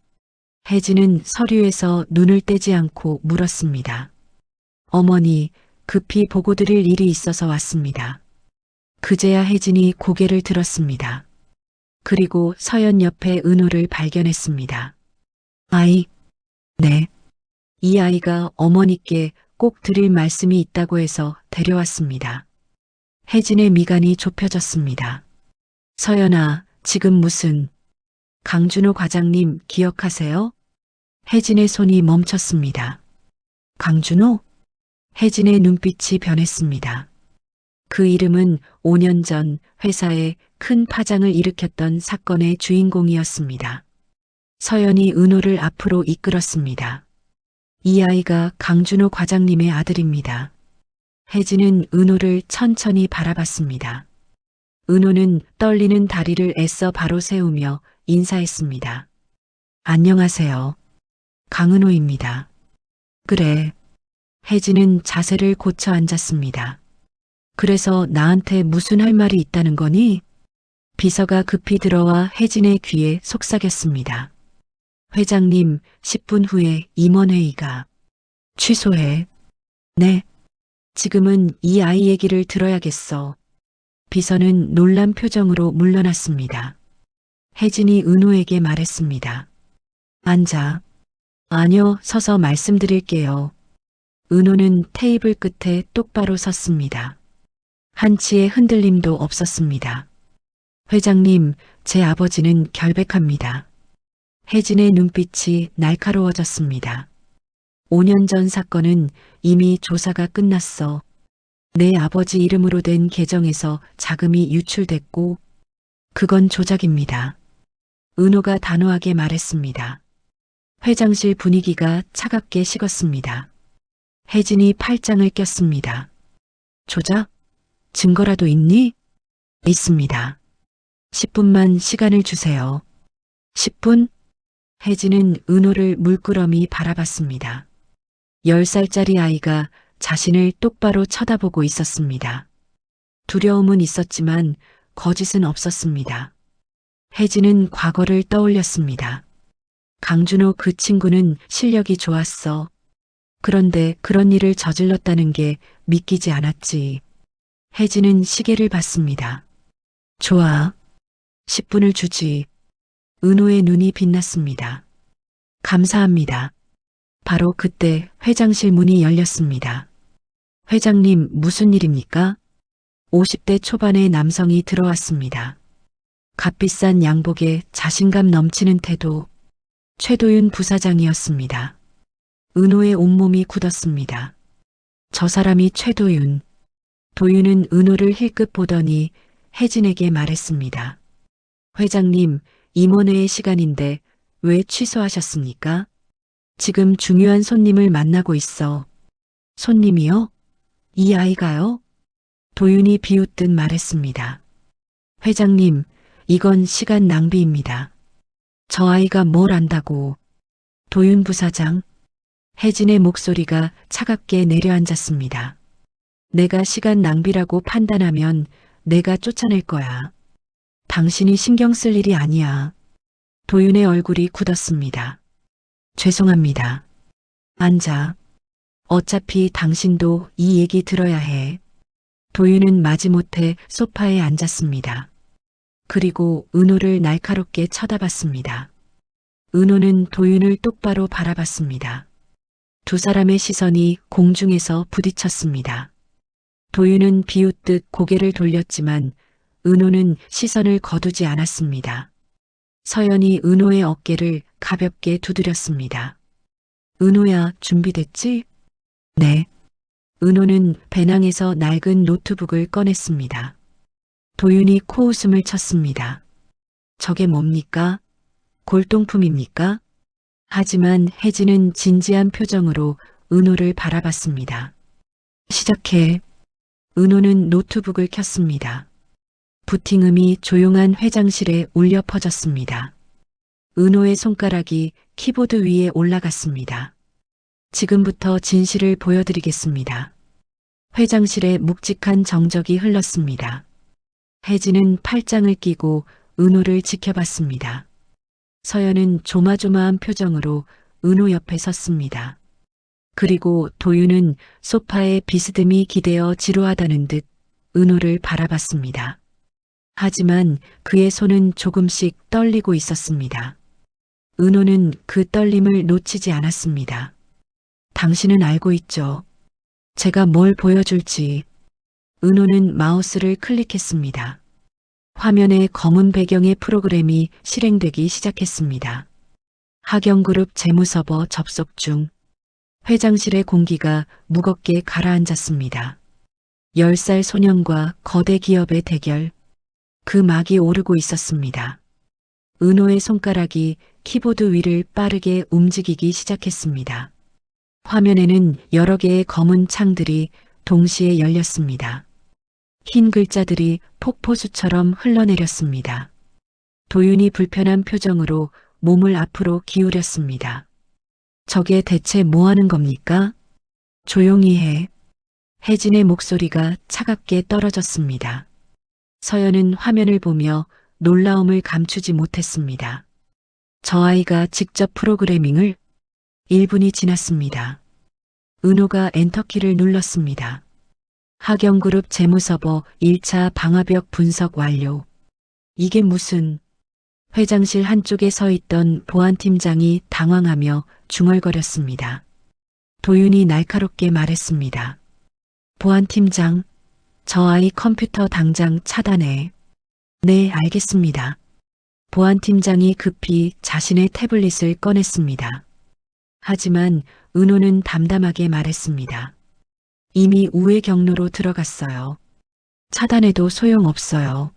혜진은 서류에서 눈을 떼지 않고 물었습니다. 어머니, 급히 보고 드릴 일이 있어서 왔습니다. 그제야 혜진이 고개를 들었습니다. 그리고 서연 옆에 은호를 발견했습니다. 아이, 네. 이 아이가 어머니께 꼭 드릴 말씀이 있다고 해서 데려왔습니다. 혜진의 미간이 좁혀졌습니다. 서연아, 지금 무슨... 강준호 과장님 기억하세요? 혜진의 손이 멈췄습니다. 강준호? 혜진의 눈빛이 변했습니다. 그 이름은 5년 전 회사에 큰 파장을 일으켰던 사건의 주인공이었습니다. 서연이 은호를 앞으로 이끌었습니다. 이 아이가 강준호 과장님의 아들입니다. 혜진은 은호를 천천히 바라봤습니다. 은호는 떨리는 다리를 애써 바로 세우며 인사했습니다. 안녕하세요. 강은호입니다. 그래. 혜진은 자세를 고쳐 앉았습니다. 그래서 나한테 무슨 할 말이 있다는 거니? 비서가 급히 들어와 혜진의 귀에 속삭였습니다. 회장님, 10분 후에 임원회의가. 취소해. 네. 지금은 이 아이 얘기를 들어야겠어. 비서는 놀란 표정으로 물러났습니다. 혜진이 은호에게 말했습니다. 앉아. 아니요, 서서 말씀드릴게요. 은호는 테이블 끝에 똑바로 섰습니다. 한치의 흔들림도 없었습니다. 회장님, 제 아버지는 결백합니다. 혜진의 눈빛이 날카로워졌습니다. 5년 전 사건은 이미 조사가 끝났어. 내 아버지 이름으로 된 계정에서 자금이 유출됐고, 그건 조작입니다. 은호가 단호하게 말했습니다. 회장실 분위기가 차갑게 식었습니다. 혜진이 팔짱을 꼈습니다. 조작? 증거라도 있니? 있습니다. 10분만 시간을 주세요. 10분? 혜진은 은호를 물끄러미 바라봤습니다. 10살짜리 아이가 자신을 똑바로 쳐다보고 있었습니다. 두려움은 있었지만 거짓은 없었습니다. 혜진은 과거를 떠올렸습니다. 강준호 그 친구는 실력이 좋았어. 그런데 그런 일을 저질렀다는 게 믿기지 않았지. 혜진은 시계를 봤습니다. 좋아. 10분을 주지. 은호의 눈이 빛났습니다. 감사합니다. 바로 그때 회장실 문이 열렸습니다. 회장님, 무슨 일입니까? 50대 초반의 남성이 들어왔습니다. 값비싼 양복에 자신감 넘치는 태도, 최도윤 부사장이었습니다. 은호의 온몸이 굳었습니다. 저 사람이 최도윤. 도윤은 은호를 힐끗 보더니 혜진에게 말했습니다. 회장님, 임원회의 시간인데 왜 취소하셨습니까? 지금 중요한 손님을 만나고 있어. 손님이요? 이 아이가요? 도윤이 비웃듯 말했습니다. 회장님, 이건 시간 낭비입니다. 저 아이가 뭘 안다고. 도윤 부사장. 혜진의 목소리가 차갑게 내려앉았습니다. 내가 시간 낭비라고 판단하면 내가 쫓아낼 거야. 당신이 신경 쓸 일이 아니야. 도윤의 얼굴이 굳었습니다. 죄송합니다. 앉아. 어차피 당신도 이 얘기 들어야 해. 도윤은 마지못해 소파에 앉았습니다. 그리고 은호를 날카롭게 쳐다봤습니다. 은호는 도윤을 똑바로 바라봤습니다. 두 사람의 시선이 공중에서 부딪혔습니다. 도윤은 비웃듯 고개를 돌렸지만 은호는 시선을 거두지 않았습니다. 서연이 은호의 어깨를 가볍게 두드렸습니다. 은호야, 준비됐지? 네. 은호는 배낭에서 낡은 노트북을 꺼냈습니다. 도윤이 코웃음을 쳤습니다. 저게 뭡니까? 골동품입니까? 하지만 혜진은 진지한 표정으로 은호를 바라봤습니다. 시작해. 은호는 노트북을 켰습니다. 부팅음이 조용한 회장실에 울려 퍼졌습니다. 은호의 손가락이 키보드 위에 올라갔습니다. 지금부터 진실을 보여드리겠습니다. 회장실에 묵직한 정적이 흘렀습니다. 혜진은 팔짱을 끼고 은호를 지켜봤습니다. 서연은 조마조마한 표정으로 은호 옆에 섰습니다. 그리고 도윤은 소파에 비스듬히 기대어 지루하다는 듯 은호를 바라봤습니다. 하지만 그의 손은 조금씩 떨리고 있었습니다. 은호는 그 떨림을 놓치지 않았습니다. 당신은 알고 있죠. 제가 뭘 보여줄지. 은호는 마우스를 클릭했습니다. 화면에 검은 배경의 프로그램이 실행되기 시작했습니다. 하경그룹 재무서버 접속 중. 회장실의 공기가 무겁게 가라앉았습니다. 10살 소년과 거대 기업의 대결. 그 막이 오르고 있었습니다. 은호의 손가락이 키보드 위를 빠르게 움직이기 시작했습니다. 화면에는 여러 개의 검은 창들이 동시에 열렸습니다. 흰 글자들이 폭포수처럼 흘러내렸습니다. 도윤이 불편한 표정으로 몸을 앞으로 기울였습니다. 저게 대체 뭐 하는 겁니까? 조용히 해. 혜진의 목소리가 차갑게 떨어졌습니다. 서연은 화면을 보며 놀라움을 감추지 못했습니다. 저 아이가 직접 프로그래밍을 1분이 지났습니다. 은호가 엔터키를 눌렀습니다. 하경그룹 재무서버 1차 방화벽 분석 완료. 이게 무슨... 회장실 한쪽에 서 있던 보안팀장이 당황하며 중얼거렸습니다. 도윤이 날카롭게 말했습니다. 보안팀장, 저 아이 컴퓨터 당장 차단해. 네, 알겠습니다. 보안팀장이 급히 자신의 태블릿을 꺼냈습니다. 하지만 은호는 담담하게 말했습니다. 이미 우회 경로로 들어갔어요. 차단해도 소용없어요.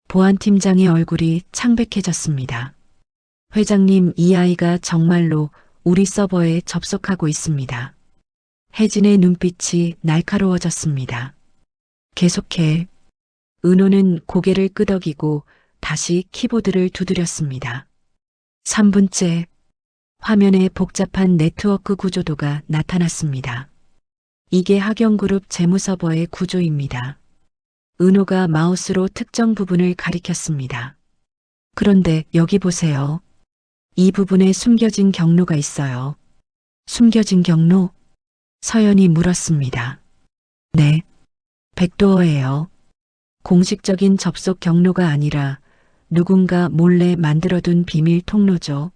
보안팀장의 얼굴이 창백해졌습니다. 회장님, 이 아이가 정말로 우리 서버에 접속하고 있습니다. 혜진의 눈빛이 날카로워졌습니다. 계속해. 은호는 고개를 끄덕이고 다시 키보드를 두드렸습니다. 3분째. 화면에 복잡한 네트워크 구조도가 나타났습니다. 이게 하경그룹 재무서버의 구조입니다. 은호가 마우스로 특정 부분을 가리켰습니다. 그런데 여기 보세요. 이 부분에 숨겨진 경로가 있어요. 숨겨진 경로? 서연이 물었습니다. 네. 백도어예요. 공식적인 접속 경로가 아니라 누군가 몰래 만들어둔 비밀 통로죠.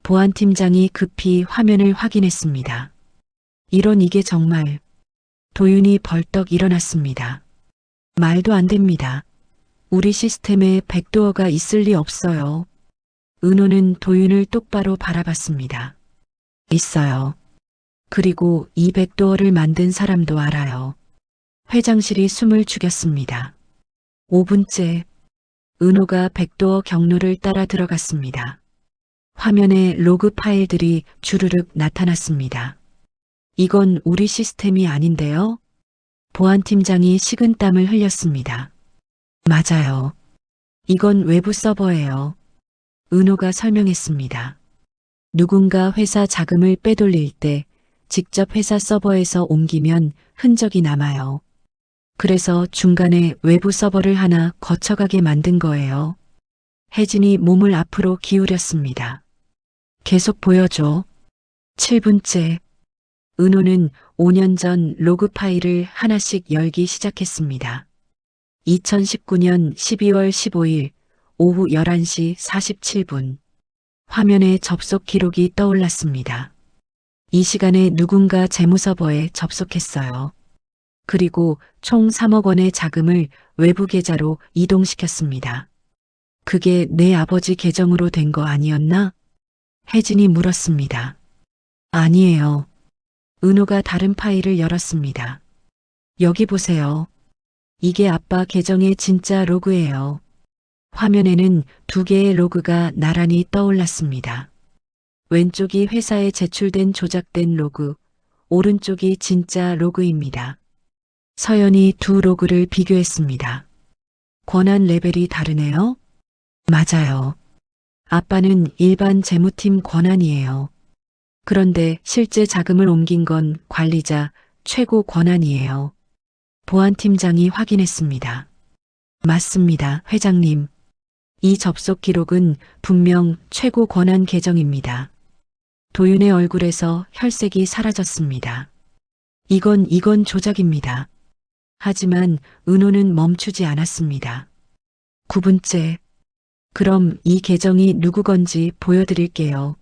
보안팀장이 급히 화면을 확인했습니다. 이게 정말... 도윤이 벌떡 일어났습니다. 말도 안 됩니다. 우리 시스템에 백도어가 있을 리 없어요. 은호는 도윤을 똑바로 바라봤습니다. 있어요. 그리고 이 백도어를 만든 사람도 알아요. 회장실이 숨을 죽였습니다. 5분째. 은호가 백도어 경로를 따라 들어갔습니다. 화면에 로그 파일들이 주르륵 나타났습니다. 이건 우리 시스템이 아닌데요? 보안팀장이 식은땀을 흘렸습니다. 맞아요. 이건 외부 서버예요. 은호가 설명했습니다. 누군가 회사 자금을 빼돌릴 때 직접 회사 서버에서 옮기면 흔적이 남아요. 그래서 중간에 외부 서버를 하나 거쳐가게 만든 거예요. 혜진이 몸을 앞으로 기울였습니다. 계속 보여줘. 7분째. 은호는 5년 전 로그 파일을 하나씩 열기 시작했습니다. 2019년 12월 15일 오후 11시 47분. 화면에 접속 기록이 떠올랐습니다. 이 시간에 누군가 재무서버에 접속했어요. 그리고 총 3억 원의 자금을 외부 계좌로 이동시켰습니다. 그게 내 아버지 계정으로 된 거 아니었나? 혜진이 물었습니다. 아니에요. 은호가 다른 파일을 열었습니다. 여기 보세요. 이게 아빠 계정의 진짜 로그예요. 화면에는 2개의 로그가 나란히 떠올랐습니다. 왼쪽이 회사에 제출된 조작된 로그, 오른쪽이 진짜 로그입니다. 서연이 두 로그를 비교했습니다. 권한 레벨이 다르네요? 맞아요. 아빠는 일반 재무팀 권한이에요. 그런데 실제 자금을 옮긴 건 관리자 최고 권한이에요. 보안팀장이 확인했습니다. 맞습니다, 회장님. 이 접속 기록은 분명 최고 권한 계정입니다. 도윤의 얼굴에서 혈색이 사라졌습니다. 이건 조작입니다. 하지만 은호는 멈추지 않았습니다. 9분째. 그럼 이 계정이 누구 건지 보여드릴게요.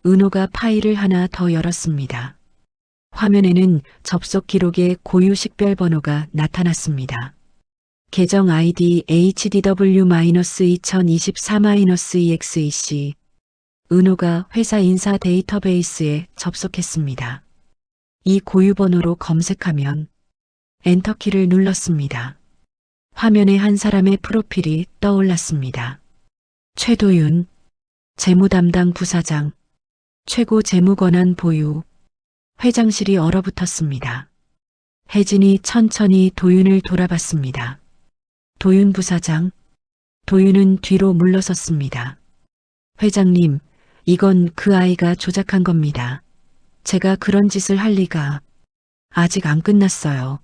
은호가 파일을 하나 더 열었습니다. 화면에는 접속 기록의 고유 식별 번호가 나타났습니다. 계정 아이디 HDW-2024-EXEC. 은호가 회사 인사 데이터베이스에 접속했습니다. 이 고유 번호로 검색하면 엔터키를 눌렀습니다. 화면에 한 사람의 프로필이 떠올랐습니다. 최도윤, 재무담당 부사장, 최고 재무권한 보유. 회장실이 얼어붙었습니다. 혜진이 천천히 도윤을 돌아봤습니다. 도윤 부사장. 도윤은 뒤로 물러섰습니다. 회장님, 이건 그 아이가 조작한 겁니다. 제가 그런 짓을 할 리가. 아직 안 끝났어요.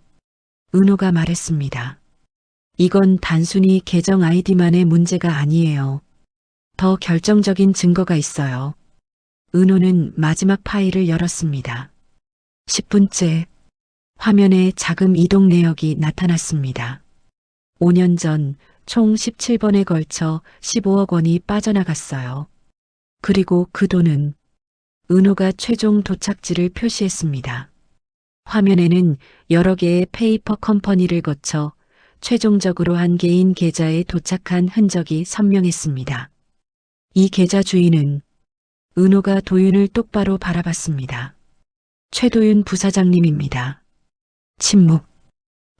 은호가 말했습니다. 이건 단순히 계정 아이디만의 문제가 아니에요. 더 결정적인 증거가 있어요. 은호는 마지막 파일을 열었습니다. 10분째. 화면에 자금 이동 내역이 나타났습니다. 5년 전 총 17번에 걸쳐 15억 원이 빠져나갔어요. 그리고 그 돈은 은호가 최종 도착지를 표시했습니다. 화면에는 여러 개의 페이퍼 컴퍼니를 거쳐 최종적으로 한 개인 계좌에 도착한 흔적이 선명했습니다. 이 계좌 주인은 은호가 도윤을 똑바로 바라봤습니다. 최도윤 부사장님입니다. 침묵.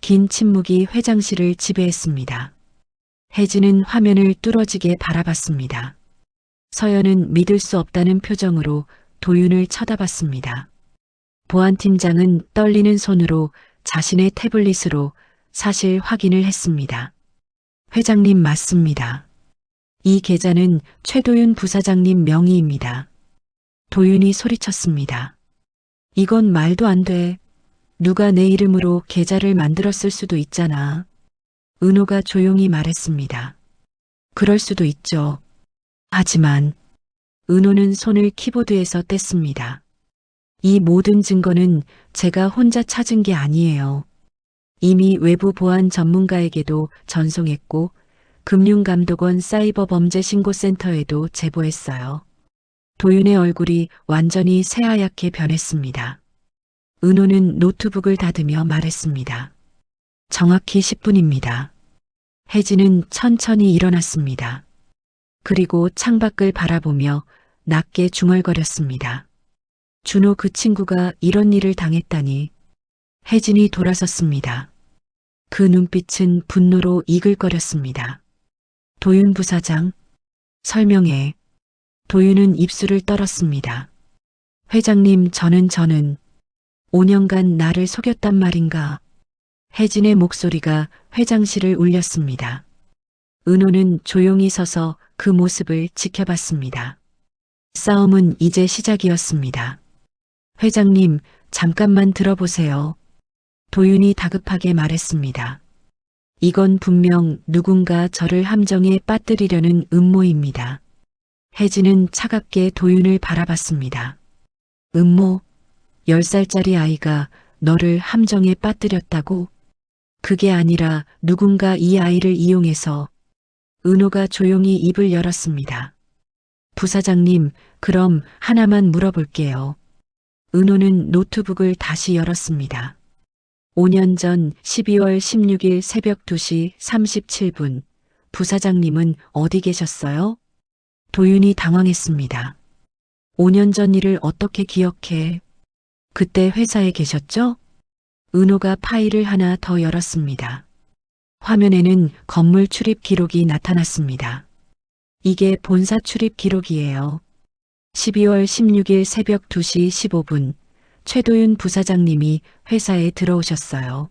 긴 침묵이 회장실을 지배했습니다. 혜진은 화면을 뚫어지게 바라봤습니다. 서연은 믿을 수 없다는 표정으로 도윤을 쳐다봤습니다. 보안팀장은 떨리는 손으로 자신의 태블릿으로 사실 확인을 했습니다. 회장님 맞습니다. 이 계좌는 최도윤 부사장님 명의입니다. 도윤이 소리쳤습니다. 이건 말도 안 돼. 누가 내 이름으로 계좌를 만들었을 수도 있잖아. 은호가 조용히 말했습니다. 그럴 수도 있죠. 하지만 은호는 손을 키보드에서 뗐습니다. 이 모든 증거는 제가 혼자 찾은 게 아니에요. 이미 외부 보안 전문가에게도 전송했고 금융감독원 사이버범죄신고센터에도 제보했어요. 도윤의 얼굴이 완전히 새하얗게 변했습니다. 은호는 노트북을 닫으며 말했습니다. 정확히 10분입니다. 혜진은 천천히 일어났습니다. 그리고 창밖을 바라보며 낮게 중얼거렸습니다. 준호 그 친구가 이런 일을 당했다니. 혜진이 돌아섰습니다. 그 눈빛은 분노로 이글거렸습니다. 도윤 부사장, 설명해. 도윤은 입술을 떨었습니다. 회장님, 저는 5년간 나를 속였단 말인가. 혜진의 목소리가 회장실을 울렸습니다. 은호는 조용히 서서 그 모습을 지켜봤습니다. 싸움은 이제 시작이었습니다. 회장님, 잠깐만 들어보세요. 도윤이 다급하게 말했습니다. 이건 분명 누군가 저를 함정에 빠뜨리려는 음모입니다. 혜진은 차갑게 도윤을 바라봤습니다. 음모? 10살짜리 아이가 너를 함정에 빠뜨렸다고? 그게 아니라 누군가 이 아이를 이용해서. 은호가 조용히 입을 열었습니다. 부사장님, 그럼 하나만 물어볼게요. 은호는 노트북을 다시 열었습니다. 5년 전 12월 16일 새벽 2시 37분, 부사장님은 어디 계셨어요? 도윤이 당황했습니다. 5년 전 일을 어떻게 기억해? 그때 회사에 계셨죠? 은호가 파일을 하나 더 열었습니다. 화면에는 건물 출입 기록이 나타났습니다. 이게 본사 출입 기록이에요. 12월 16일 새벽 2시 15분, 최도윤 부사장님이 회사에 들어오셨어요.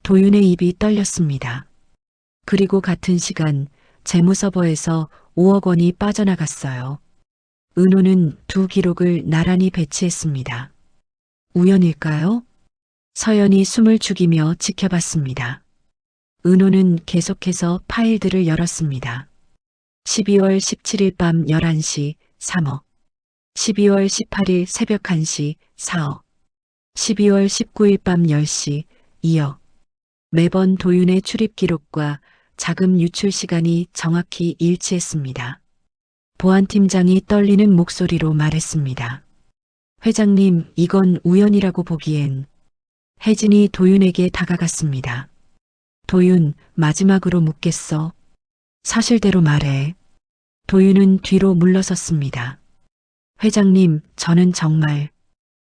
도윤의 입이 떨렸습니다. 그리고 같은 시간 재무서버에서 5억 원이 빠져나갔어요. 은호는 두 기록을 나란히 배치했습니다. 우연일까요? 서연이 숨을 죽이며 지켜봤습니다. 은호는 계속해서 파일들을 열었습니다. 12월 17일 밤 11시 3억, 12월 18일 새벽 1시 4억, 12월 19일 밤 10시 2억. 매번 도윤의 출입 기록과 자금 유출 시간이 정확히 일치했습니다. 보안팀장이 떨리는 목소리로 말했습니다. 회장님, 이건 우연이라고 보기엔. 혜진이 도윤에게 다가갔습니다. 도윤, 마지막으로 묻겠어. 사실대로 말해. 도윤은 뒤로 물러섰습니다. 회장님, 저는 정말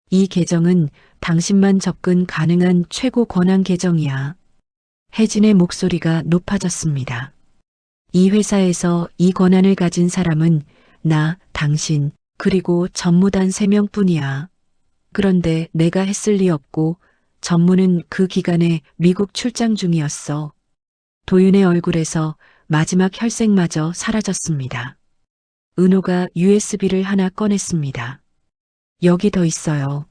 이 계정은 당신만 접근 가능한 최고 권한 계정이야. 혜진의 목소리가 높아졌습니다. 이 회사에서 이 권한을 가진 사람은 나, 당신, 그리고 전무단 3명뿐이야. 그런데 내가 했을 리 없고 전무는 그 기간에 미국 출장 중이었어. 도윤의 얼굴에서 마지막 혈색마저 사라졌습니다. 은호가 USB를 하나 꺼냈습니다. 여기 더 있어요.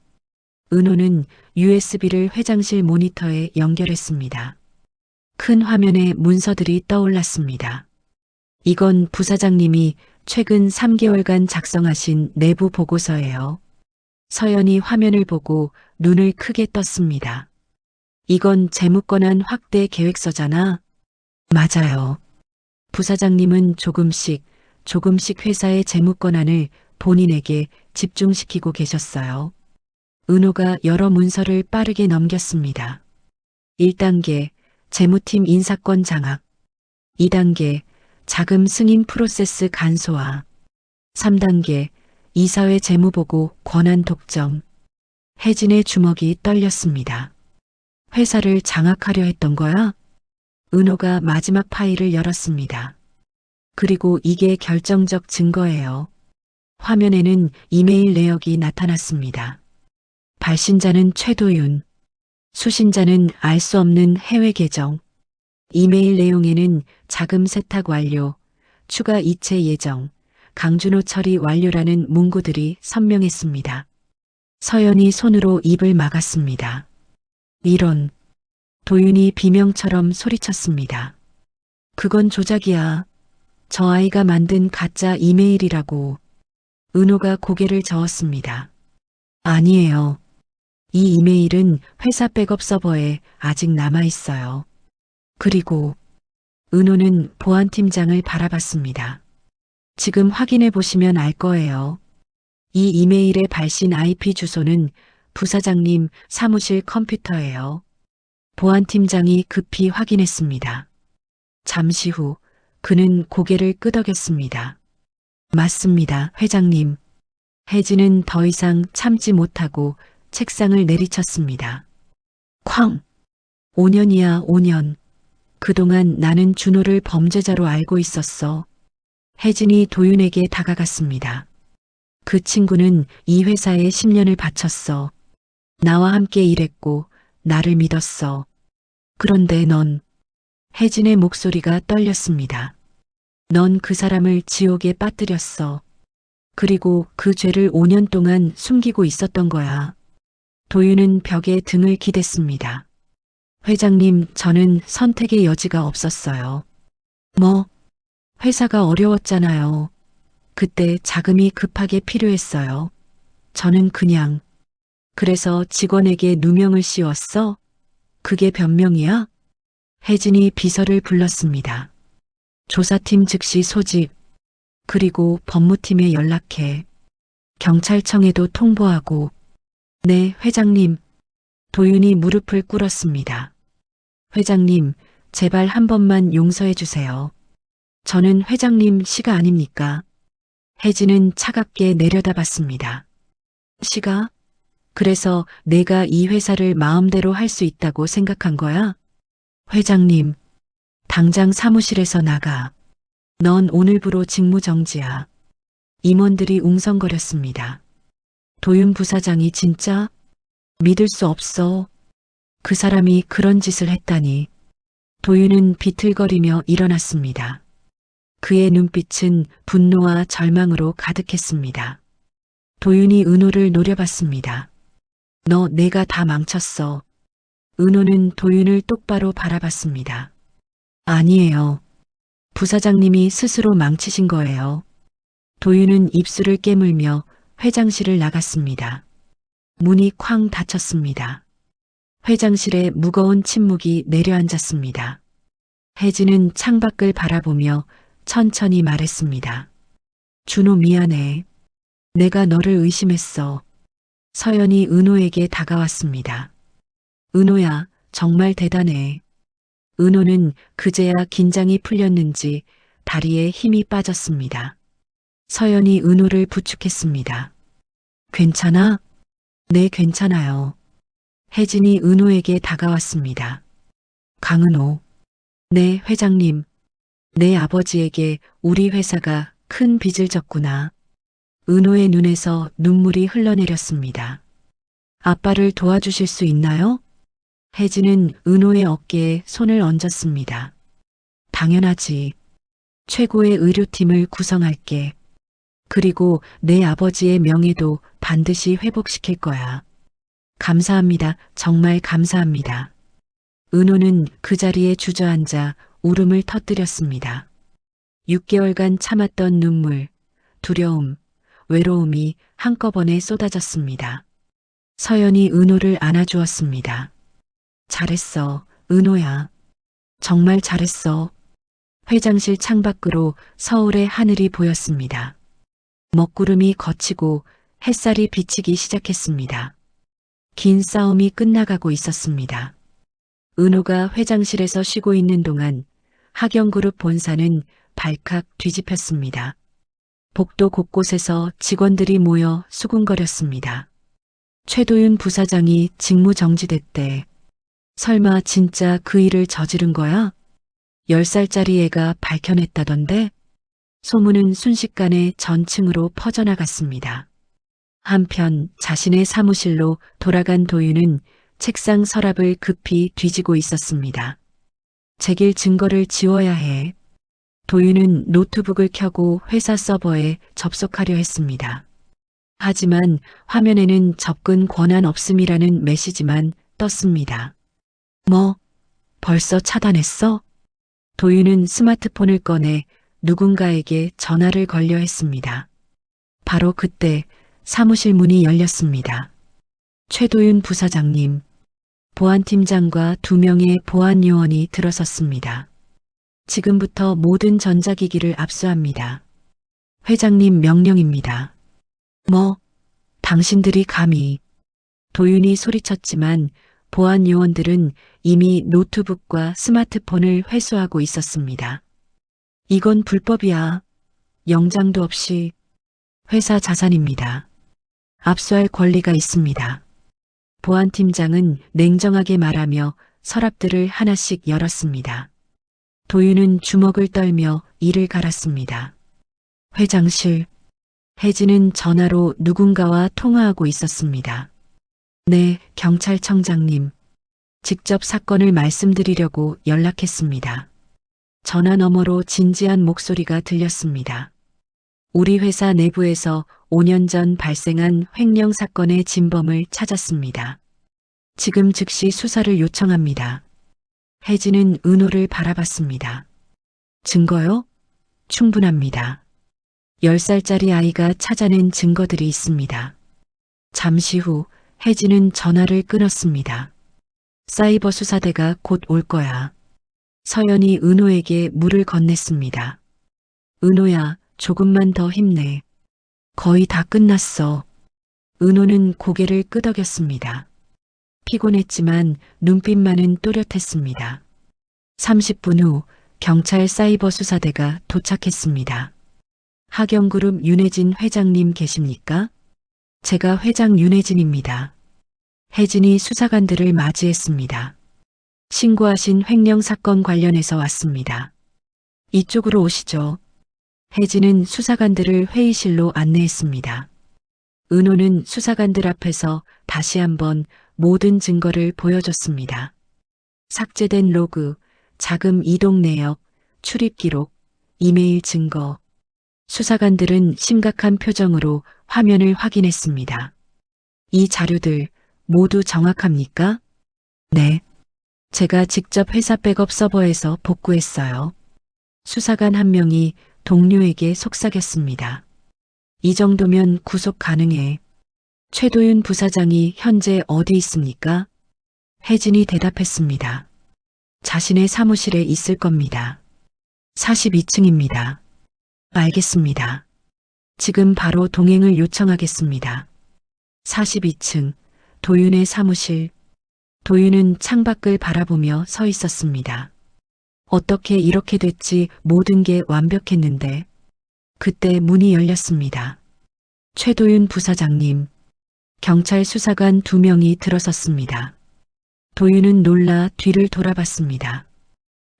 은호는 USB를 회장실 모니터에 연결했습니다. 큰 화면에 문서들이 떠올랐습니다. 이건 부사장님이 최근 3개월간 작성하신 내부 보고서예요. 서연이 화면을 보고 눈을 크게 떴습니다. 이건 재무권한 확대 계획서잖아. 맞아요. 부사장님은 조금씩 회사의 재무권한을 본인에게 집중시키고 계셨어요. 은호가 여러 문서를 빠르게 넘겼습니다. 1단계 재무팀 인사권 장악, 2단계 자금 승인 프로세스 간소화, 3단계 이사회 재무보고 권한 독점. 혜진의 주먹이 떨렸습니다. 회사를 장악하려 했던 거야? 은호가 마지막 파일을 열었습니다. 그리고 이게 결정적 증거예요. 화면에는 이메일 내역이 나타났습니다. 발신자는 최도윤, 수신자는 알 수 없는 해외 계정. 이메일 내용에는 자금 세탁 완료, 추가 이체 예정, 강준호 처리 완료라는 문구들이 선명했습니다. 서연이 손으로 입을 막았습니다. 이런. 도윤이 비명처럼 소리쳤습니다. 그건 조작이야. 저 아이가 만든 가짜 이메일이라고. 은호가 고개를 저었습니다. 아니에요. 이 이메일은 회사 백업 서버에 아직 남아있어요. 그리고 은호는 보안팀장을 바라봤습니다. 지금 확인해 보시면 알 거예요. 이 이메일의 발신 IP 주소는 부사장님 사무실 컴퓨터예요. 보안팀장이 급히 확인했습니다. 잠시 후 그는 고개를 끄덕였습니다. 맞습니다, 회장님. 혜진은 더 이상 참지 못하고 책상을 내리쳤습니다. 쾅! 5년이야, 5년. 그동안 나는 준호를 범죄자로 알고 있었어. 혜진이 도윤에게 다가갔습니다. 그 친구는 이 회사에 10년을 바쳤어. 나와 함께 일했고 나를 믿었어. 그런데 넌. 혜진의 목소리가 떨렸습니다. 넌 그 사람을 지옥에 빠뜨렸어. 그리고 그 죄를 5년 동안 숨기고 있었던 거야. 도윤은 벽에 등을 기댔습니다. 회장님, 저는 선택의 여지가 없었어요. 뭐? 회사가 어려웠잖아요. 그때 자금이 급하게 필요했어요. 저는 그냥. 그래서 직원에게 누명을 씌웠어? 그게 변명이야? 혜진이 비서를 불렀습니다. 조사팀 즉시 소집. 그리고 법무팀에 연락해. 경찰청에도 통보하고. 네, 회장님. 도윤이 무릎을 꿇었습니다. 회장님, 제발 한 번만 용서해 주세요. 저는 회장님 시가 아닙니까? 혜진은 차갑게 내려다봤습니다. 시가? 그래서 내가 이 회사를 마음대로 할 수 있다고 생각한 거야? 회장님, 당장 사무실에서 나가. 넌 오늘부로 직무정지야. 임원들이 웅성거렸습니다. 도윤 부사장이 진짜? 믿을 수 없어. 그 사람이 그런 짓을 했다니. 도윤은 비틀거리며 일어났습니다. 그의 눈빛은 분노와 절망으로 가득했습니다. 도윤이 은호를 노려봤습니다. 너 내가 다 망쳤어. 은호는 도윤을 똑바로 바라봤습니다. 아니에요. 부사장님이 스스로 망치신 거예요. 도윤은 입술을 깨물며 회장실을 나갔습니다. 문이 쾅 닫혔습니다. 회장실에 무거운 침묵이 내려앉았습니다. 혜진은 창밖을 바라보며 천천히 말했습니다. 준호 미안해. 내가 너를 의심했어. 서연이 은호에게 다가왔습니다. 은호야, 정말 대단해. 은호는 그제야 긴장이 풀렸는지 다리에 힘이 빠졌습니다. 서연이 은호를 부축했습니다. 괜찮아? 네, 괜찮아요. 혜진이 은호에게 다가왔습니다. 강은호. 네, 회장님. 내 아버지에게 우리 회사가 큰 빚을 졌구나. 은호의 눈에서 눈물이 흘러내렸습니다. 아빠를 도와주실 수 있나요? 혜진은 은호의 어깨에 손을 얹었습니다. 당연하지. 최고의 의료팀을 구성할게. 그리고 내 아버지의 명예도 반드시 회복시킬 거야. 감사합니다. 정말 감사합니다. 은호는 그 자리에 주저앉아 울음을 터뜨렸습니다. 6개월간 참았던 눈물, 두려움, 외로움이 한꺼번에 쏟아졌습니다. 서연이 은호를 안아주었습니다. 잘했어, 은호야. 정말 잘했어. 회장실 창밖으로 서울의 하늘이 보였습니다. 먹구름이 걷히고 햇살이 비치기 시작했습니다. 긴 싸움이 끝나가고 있었습니다. 은호가 회장실에서 쉬고 있는 동안 하경그룹 본사는 발칵 뒤집혔습니다. 복도 곳곳에서 직원들이 모여 수군거렸습니다. 최도윤 부사장이 직무정지됐대. 설마 진짜 그 일을 저지른 거야? 10살짜리 애가 밝혀냈다던데? 소문은 순식간에 전층으로 퍼져나갔습니다. 한편 자신의 사무실로 돌아간 도윤은 책상 서랍을 급히 뒤지고 있었습니다. 제길 증거를 지워야 해. 도윤은 노트북을 켜고 회사 서버에 접속하려 했습니다. 하지만 화면에는 접근 권한 없음이라는 메시지만 떴습니다. 뭐, 벌써 차단했어? 도윤은 스마트폰을 꺼내 누군가에게 전화를 걸려 했습니다. 바로 그때 사무실 문이 열렸습니다. 최도윤 부사장님, 보안팀장과 2명의 보안 요원이 들어섰습니다. 지금부터 모든 전자기기를 압수합니다. 회장님 명령입니다. 뭐, 당신들이 감히. 도윤이 소리쳤지만 보안 요원들은 이미 노트북과 스마트폰을 회수하고 있었습니다. 이건 불법이야. 영장도 없이. 회사 자산입니다. 압수할 권리가 있습니다. 보안팀장은 냉정하게 말하며 서랍들을 하나씩 열었습니다. 도윤은 주먹을 떨며 이를 갈았습니다. 회장실. 혜진은 전화로 누군가와 통화하고 있었습니다. 네, 경찰청장님. 직접 사건을 말씀드리려고 연락했습니다. 전화 너머로 진지한 목소리가 들렸습니다. 우리 회사 내부에서 5년 전 발생한 횡령 사건의 진범을 찾았습니다. 지금 즉시 수사를 요청합니다. 혜진은 은호를 바라봤습니다. 증거요? 충분합니다. 10살짜리 아이가 찾아낸 증거들이 있습니다. 잠시 후 혜진은 전화를 끊었습니다. 사이버 수사대가 곧 올 거야. 서연이 은호에게 물을 건넸습니다. 은호야, 조금만 더 힘내. 거의 다 끝났어. 은호는 고개를 끄덕였습니다. 피곤했지만 눈빛만은 또렷했습니다. 30분 후 경찰 사이버 수사대가 도착했습니다. 하경그룹 윤혜진 회장님 계십니까? 제가 회장 윤혜진입니다. 혜진이 수사관들을 맞이했습니다. 신고하신 횡령 사건 관련해서 왔습니다. 이쪽으로 오시죠. 혜진은 수사관들을 회의실로 안내했습니다. 은호는 수사관들 앞에서 다시 한번 모든 증거를 보여줬습니다. 삭제된 로그, 자금 이동 내역, 출입 기록, 이메일 증거. 수사관들은 심각한 표정으로 화면을 확인했습니다. 이 자료들 모두 정확합니까? 네. 제가 직접 회사 백업 서버에서 복구했어요. 수사관 한 명이 동료에게 속삭였습니다. 이 정도면 구속 가능해. 최도윤 부사장이 현재 어디 있습니까? 혜진이 대답했습니다. 자신의 사무실에 있을 겁니다. 42층입니다. 알겠습니다. 지금 바로 동행을 요청하겠습니다. 42층, 도윤의 사무실. 도윤은 창밖을 바라보며 서 있었습니다. 어떻게 이렇게 됐지 모든 게 완벽했는데. 그때 문이 열렸습니다. 최도윤 부사장님, 경찰 수사관 2명이 들어섰습니다. 도윤은 놀라 뒤를 돌아봤습니다.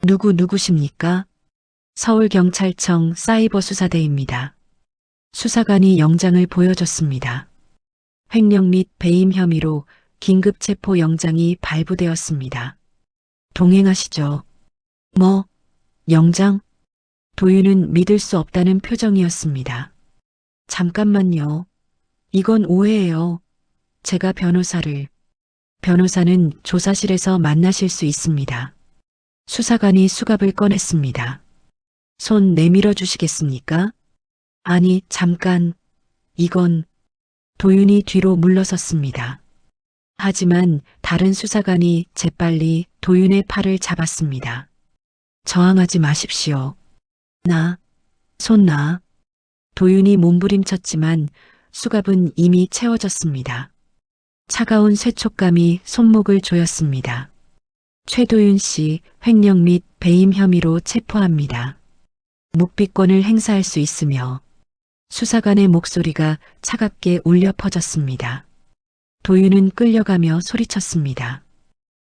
누구십니까? 서울경찰청 사이버수사대입니다. 수사관이 영장을 보여줬습니다. 횡령 및 배임 혐의로 긴급 체포 영장이 발부되었습니다. 동행하시죠. 뭐? 영장? 도윤은 믿을 수 없다는 표정이었습니다. 잠깐만요. 이건 오해예요. 제가 변호사는 조사실에서 만나실 수 있습니다. 수사관이 수갑을 꺼냈습니다. 손 내밀어 주시겠습니까? 아니, 잠깐. 이건 도윤이 뒤로 물러섰습니다. 하지만 다른 수사관이 재빨리 도윤의 팔을 잡았습니다. 저항하지 마십시오. 손 놔. 도윤이 몸부림쳤지만 수갑은 이미 채워졌습니다. 차가운 쇠촉감이 손목을 조였습니다. 최도윤 씨 횡령 및 배임 혐의로 체포합니다. 묵비권을 행사할 수 있으며. 수사관의 목소리가 차갑게 울려 퍼졌습니다. 도윤은 끌려가며 소리쳤습니다.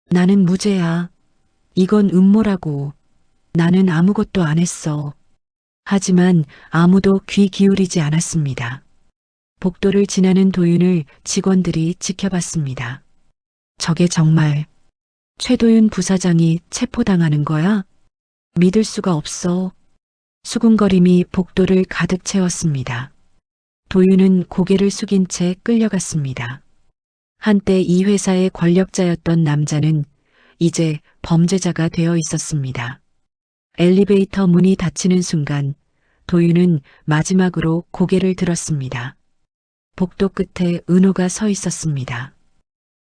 나는 무죄야. 이건 음모라고. 나는 아무것도 안 했어. 하지만 아무도 귀 기울이지 않았습니다. 복도를 지나는 도윤을 직원들이 지켜봤습니다. 저게 정말 최도윤 부사장이 체포당하는 거야? 믿을 수가 없어. 수군거림이 복도를 가득 채웠습니다. 도윤은 고개를 숙인 채 끌려갔습니다. 한때 이 회사의 권력자였던 남자는 이제 범죄자가 되어 있었습니다. 엘리베이터 문이 닫히는 순간 도윤은 마지막으로 고개를 들었습니다. 복도 끝에 은호가 서 있었습니다.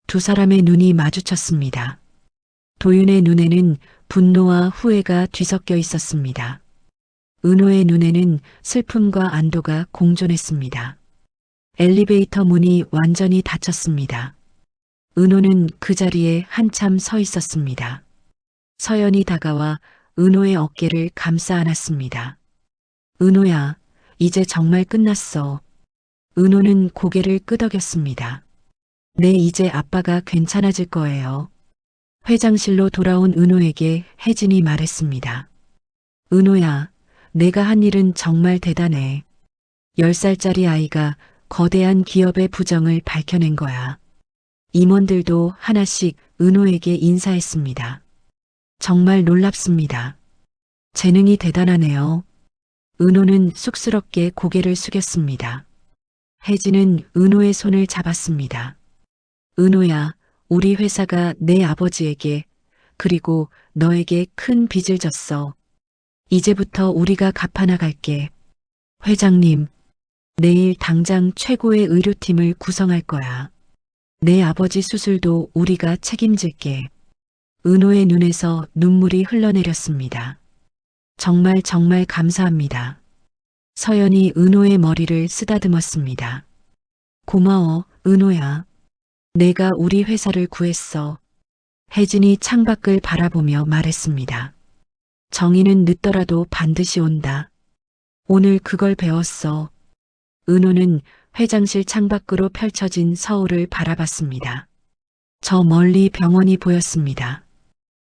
두 사람의 눈이 마주쳤습니다. 도윤의 눈에는 분노와 후회가 뒤섞여 있었습니다. 은호의 눈에는 슬픔과 안도가 공존했습니다. 엘리베이터 문이 완전히 닫혔습니다. 은호는 그 자리에 한참 서 있었습니다. 서연이 다가와 은호의 어깨를 감싸 안았습니다. 은호야, 이제 정말 끝났어. 은호는 고개를 끄덕였습니다. 네, 이제 아빠가 괜찮아질 거예요. 회장실로 돌아온 은호에게 혜진이 말했습니다. 은호야, 내가 한 일은 정말 대단해. 10살짜리 아이가 거대한 기업의 부정을 밝혀낸 거야. 임원들도 하나씩 은호에게 인사했습니다. 정말 놀랍습니다. 재능이 대단하네요. 은호는 쑥스럽게 고개를 숙였습니다. 혜진은 은호의 손을 잡았습니다. 은호야, 우리 회사가 내 아버지에게 그리고 너에게 큰 빚을 졌어. 이제부터 우리가 갚아나갈게. 회장님, 내일 당장 최고의 의료팀을 구성할 거야. 내 아버지 수술도 우리가 책임질게. 은호의 눈에서 눈물이 흘러내렸습니다. 정말 감사합니다. 서연이 은호의 머리를 쓰다듬었습니다. 고마워, 은호야. 내가 우리 회사를 구했어. 혜진이 창밖을 바라보며 말했습니다. 정의는 늦더라도 반드시 온다. 오늘 그걸 배웠어. 은호는 회장실 창밖으로 펼쳐진 서울을 바라봤습니다. 저 멀리 병원이 보였습니다.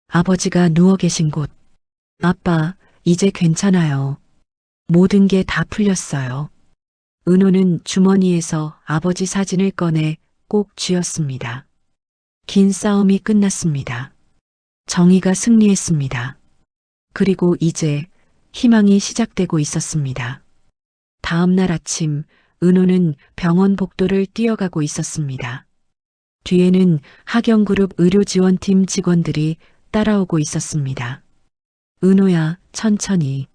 아버지가 누워 계신 곳. 아빠, 이제 괜찮아요. 모든 게 다 풀렸어요. 은호는 주머니에서 아버지 사진을 꺼내 꼭 쥐었습니다. 긴 싸움이 끝났습니다. 정의가 승리했습니다. 그리고 이제 희망이 시작되고 있었습니다. 다음 날 아침 은호는 병원 복도를 뛰어가고 있었습니다. 뒤에는 하경그룹 의료지원팀 직원들이 따라오고 있었습니다. 은호야, 천천히.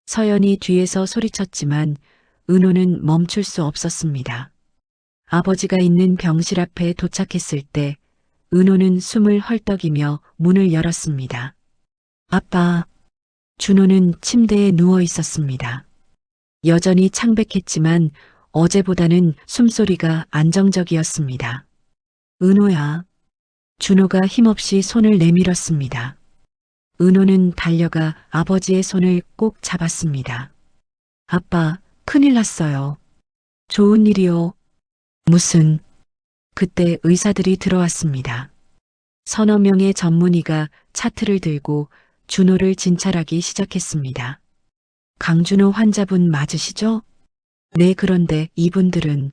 서연이 뒤에서 소리쳤지만 은호는 멈출 수 없었습니다. 아버지가 있는 병실 앞에 도착했을 때 은호는 숨을 헐떡이며 문을 열었습니다. 아빠. 준호는 침대에 누워 있었습니다. 여전히 창백했지만 어제보다는 숨소리가 안정적이었습니다. 은호야. 준호가 힘없이 손을 내밀었습니다. 은호는 달려가 아버지의 손을 꼭 잡았습니다. 아빠, 큰일 났어요. 좋은 일이요. 무슨. 그때 의사들이 들어왔습니다. 서너 명의 전문의가 차트를 들고 준호를 진찰하기 시작했습니다. 강준호 환자분 맞으시죠? 네, 그런데 이분들은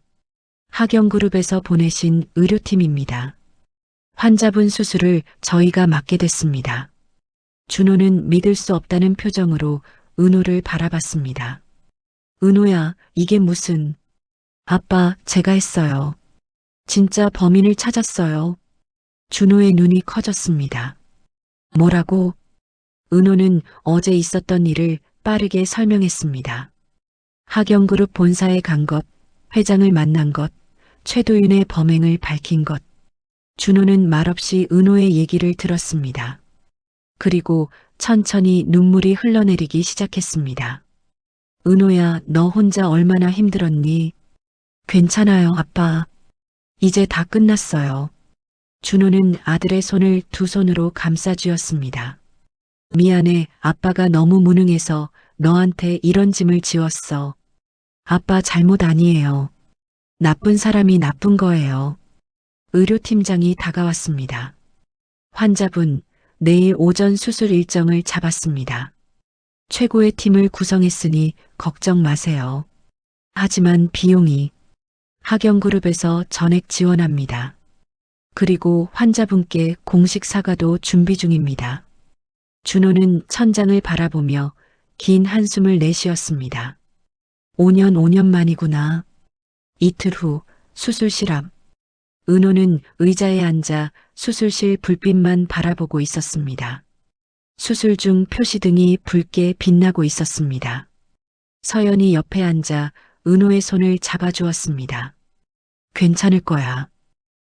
하경그룹에서 보내신 의료팀입니다. 환자분 수술을 저희가 맡게 됐습니다. 준호는 믿을 수 없다는 표정으로 은호를 바라봤습니다. 은호야, 이게 무슨. 아빠, 제가 했어요. 진짜 범인을 찾았어요. 준호의 눈이 커졌습니다. 뭐라고? 은호는 어제 있었던 일을 빠르게 설명했습니다. 하경그룹 본사에 간 것, 회장을 만난 것, 최도윤의 범행을 밝힌 것. 준호는 말없이 은호의 얘기를 들었습니다. 그리고 천천히 눈물이 흘러내리기 시작했습니다. 은호야, 너 혼자 얼마나 힘들었니? 괜찮아요, 아빠. 이제 다 끝났어요. 준호는 아들의 손을 두 손으로 감싸쥐었습니다. 미안해, 아빠가 너무 무능해서 너한테 이런 짐을 지웠어. 아빠 잘못 아니에요. 나쁜 사람이 나쁜 거예요. 의료팀장이 다가왔습니다. 환자분, 내일 오전 수술 일정을 잡았습니다. 최고의 팀을 구성했으니 걱정 마세요. 하지만 비용이. 하경그룹에서 전액 지원합니다. 그리고 환자분께 공식 사과도 준비 중입니다. 준호는 천장을 바라보며 긴 한숨을 내쉬었습니다. 5년 만이구나. 이틀 후 수술실 앞. 은호는 의자에 앉아 수술실 불빛만 바라보고 있었습니다. 수술 중 표시등이 붉게 빛나고 있었습니다. 서연이 옆에 앉아 은호의 손을 잡아주었습니다. 괜찮을 거야.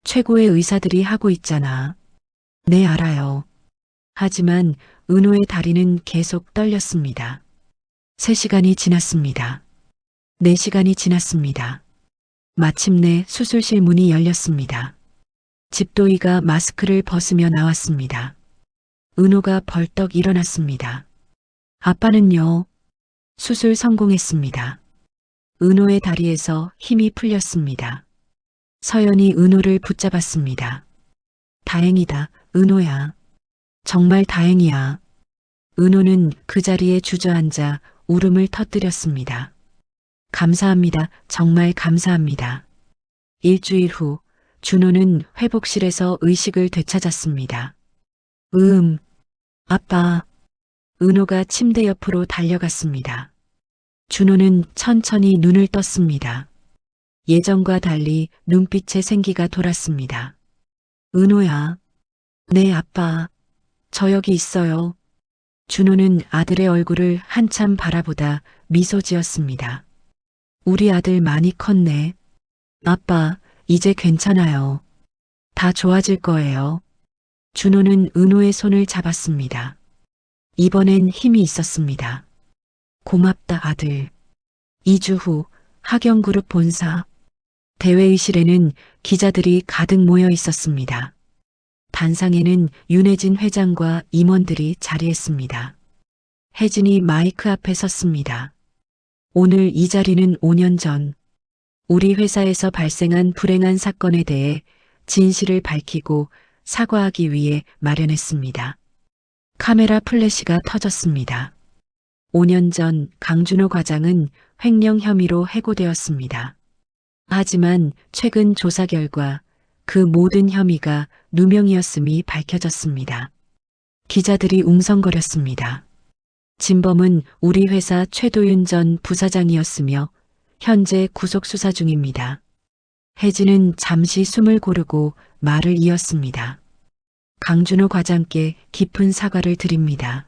최고의 의사들이 하고 있잖아. 네, 알아요. 하지만 은호의 다리는 계속 떨렸습니다. 3시간이 지났습니다. 4시간이 지났습니다. 마침내 수술실 문이 열렸습니다. 집도이가 마스크를 벗으며 나왔습니다. 은호가 벌떡 일어났습니다. 아빠는요? 수술 성공했습니다. 은호의 다리에서 힘이 풀렸습니다. 서연이 은호를 붙잡았습니다. 다행이다, 은호야. 정말 다행이야. 은호는 그 자리에 주저앉아 울음을 터뜨렸습니다. 감사합니다. 정말 감사합니다. 일주일 후 준호는 회복실에서 의식을 되찾았습니다. 아빠. 은호가 침대 옆으로 달려갔습니다. 준호는 천천히 눈을 떴습니다. 예전과 달리 눈빛에 생기가 돌았습니다. 은호야. 네, 아빠. 저 여기 있어요. 준호는 아들의 얼굴을 한참 바라보다 미소 지었습니다. 우리 아들 많이 컸네. 아빠, 이제 괜찮아요. 다 좋아질 거예요. 준호는 은호의 손을 잡았습니다. 이번엔 힘이 있었습니다. 고맙다, 아들. 2주 후 하경그룹 본사. 대회의실에는 기자들이 가득 모여 있었습니다. 단상에는 윤혜진 회장과 임원들이 자리했습니다. 혜진이 마이크 앞에 섰습니다. 오늘 이 자리는 5년 전 우리 회사에서 발생한 불행한 사건에 대해 진실을 밝히고 사과하기 위해 마련했습니다. 카메라 플래시가 터졌습니다. 5년 전 강준호 과장은 횡령 혐의로 해고되었습니다. 하지만 최근 조사 결과 그 모든 혐의가 누명이었음이 밝혀졌습니다. 기자들이 웅성거렸습니다. 진범은 우리 회사 최도윤 전 부사장이었으며 현재 구속 수사 중입니다. 혜진은 잠시 숨을 고르고 말을 이었습니다. 강준호 과장께 깊은 사과를 드립니다.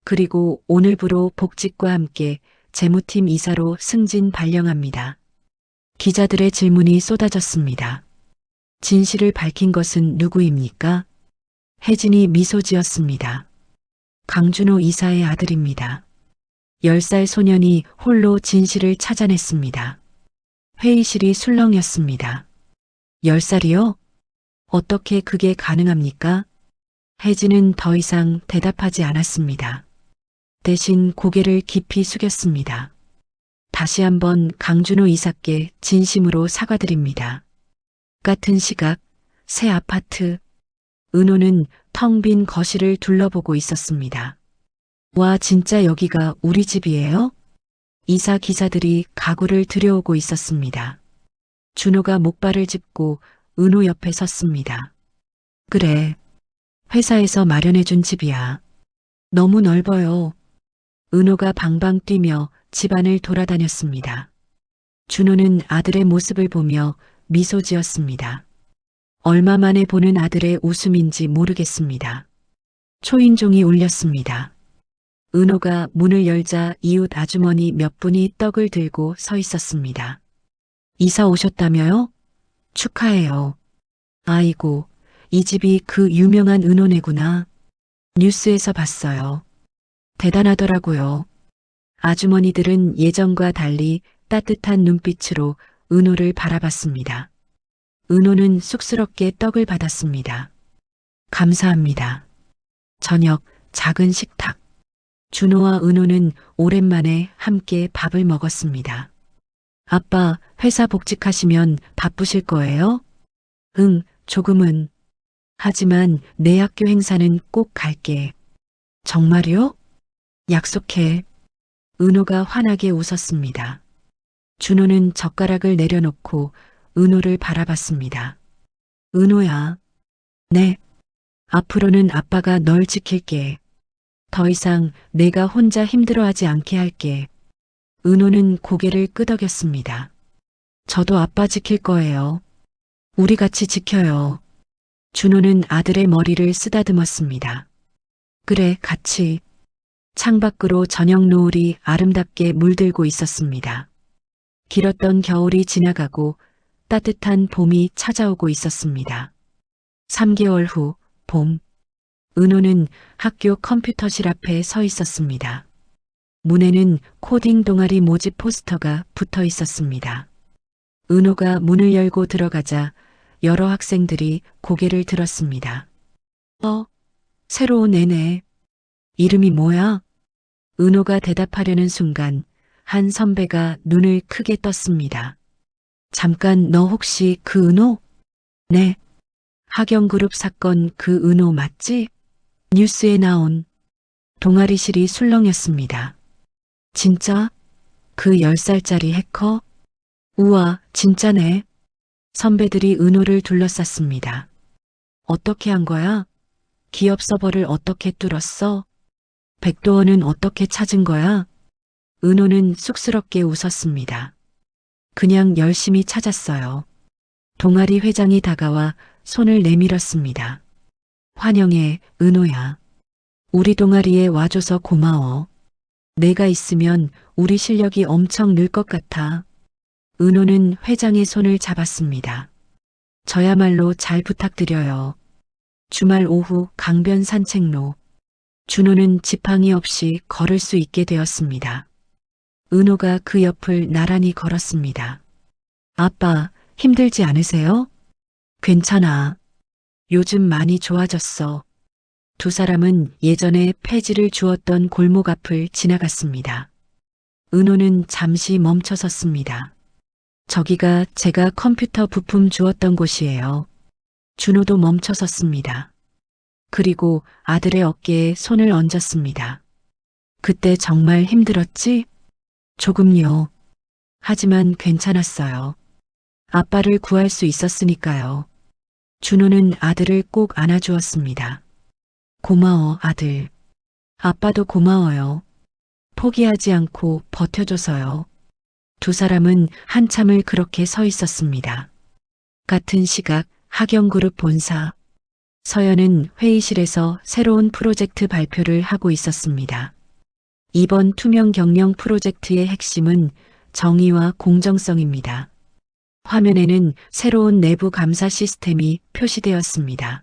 그리고 오늘부로 복직과 함께 재무팀 이사로 승진 발령합니다. 기자들의 질문이 쏟아졌습니다. 진실을 밝힌 것은 누구입니까? 혜진이 미소 지었습니다. 강준호 이사의 아들입니다. 10살 소년이 홀로 진실을 찾아냈습니다. 회의실이 술렁였습니다. 10살이요? 어떻게 그게 가능합니까? 혜진은 더 이상 대답하지 않았습니다. 대신 고개를 깊이 숙였습니다. 다시 한번 강준호 이사께 진심으로 사과드립니다. 같은 시각, 새 아파트. 은호는 텅 빈 거실을 둘러보고 있었습니다. 와, 진짜 여기가 우리 집이에요? 이사 기사들이 가구를 들여오고 있었습니다. 준호가 목발을 짚고 은호 옆에 섰습니다. 그래, 회사에서 마련해준 집이야. 너무 넓어요. 은호가 방방 뛰며 집안을 돌아다녔습니다. 준호는 아들의 모습을 보며 미소 지었습니다. 얼마 만에 보는 아들의 웃음인지 모르겠습니다. 초인종이 울렸습니다. 은호가 문을 열자 이웃 아주머니 몇 분이 떡을 들고 서 있었습니다. 이사 오셨다며요? 축하해요. 아이고, 이 집이 그 유명한 은호네구나. 뉴스에서 봤어요. 대단하더라고요. 아주머니들은 예전과 달리 따뜻한 눈빛으로 은호를 바라봤습니다. 은호는 쑥스럽게 떡을 받았습니다. 감사합니다. 저녁 작은 식탁. 준호와 은호는 오랜만에 함께 밥을 먹었습니다. 아빠, 회사 복직하시면 바쁘실 거예요? 응, 조금은. 하지만 내 학교 행사는 꼭 갈게. 정말요? 약속해. 은호가 환하게 웃었습니다. 준호는 젓가락을 내려놓고 은호를 바라봤습니다. 은호야. 네. 앞으로는 아빠가 널 지킬게. 더 이상 내가 혼자 힘들어하지 않게 할게. 은호는 고개를 끄덕였습니다. 저도 아빠 지킬 거예요. 우리 같이 지켜요. 준호는 아들의 머리를 쓰다듬었습니다. 그래, 같이. 창밖으로 저녁 노을이 아름답게 물들고 있었습니다. 길었던 겨울이 지나가고 따뜻한 봄이 찾아오고 있었습니다. 3개월 후 봄. 은호는 학교 컴퓨터실 앞에 서 있었습니다. 문에는 코딩 동아리 모집 포스터가 붙어 있었습니다. 은호가 문을 열고 들어가자 여러 학생들이 고개를 들었습니다. 새로운 애네. 이름이 뭐야? 은호가 대답하려는 순간 한 선배가 눈을 크게 떴습니다. 잠깐, 너 혹시 그 은호? 네. 하경그룹 사건 그 은호 맞지? 뉴스에 나온. 동아리실이 술렁였습니다. 진짜? 그 10살짜리 해커? 우와, 진짜네. 선배들이 은호를 둘러쌌습니다. 어떻게 한 거야? 기업 서버를 어떻게 뚫었어? 백도원은 어떻게 찾은 거야? 은호는 쑥스럽게 웃었습니다. 그냥 열심히 찾았어요. 동아리 회장이 다가와 손을 내밀었습니다. 환영해, 은호야. 우리 동아리에 와줘서 고마워. 내가 있으면 우리 실력이 엄청 늘 것 같아. 은호는 회장의 손을 잡았습니다. 저야말로 잘 부탁드려요. 주말 오후 강변 산책로. 준호는 지팡이 없이 걸을 수 있게 되었습니다. 은호가 그 옆을 나란히 걸었습니다. 아빠, 힘들지 않으세요? 괜찮아. 요즘 많이 좋아졌어. 두 사람은 예전에 폐지를 주었던 골목 앞을 지나갔습니다. 은호는 잠시 멈춰 섰습니다. 저기가 제가 컴퓨터 부품 주었던 곳이에요. 준호도 멈춰 섰습니다. 그리고 아들의 어깨에 손을 얹었습니다. 그때 정말 힘들었지? 조금요. 하지만 괜찮았어요. 아빠를 구할 수 있었으니까요. 준호는 아들을 꼭 안아주었습니다. 고마워, 아들. 아빠도 고마워요. 포기하지 않고 버텨줘서요. 두 사람은 한참을 그렇게 서 있었습니다. 같은 시각 하경그룹 본사. 서연은 회의실에서 새로운 프로젝트 발표를 하고 있었습니다. 이번 투명 경영 프로젝트의 핵심은 정의와 공정성입니다. 화면에는 새로운 내부 감사 시스템이 표시되었습니다.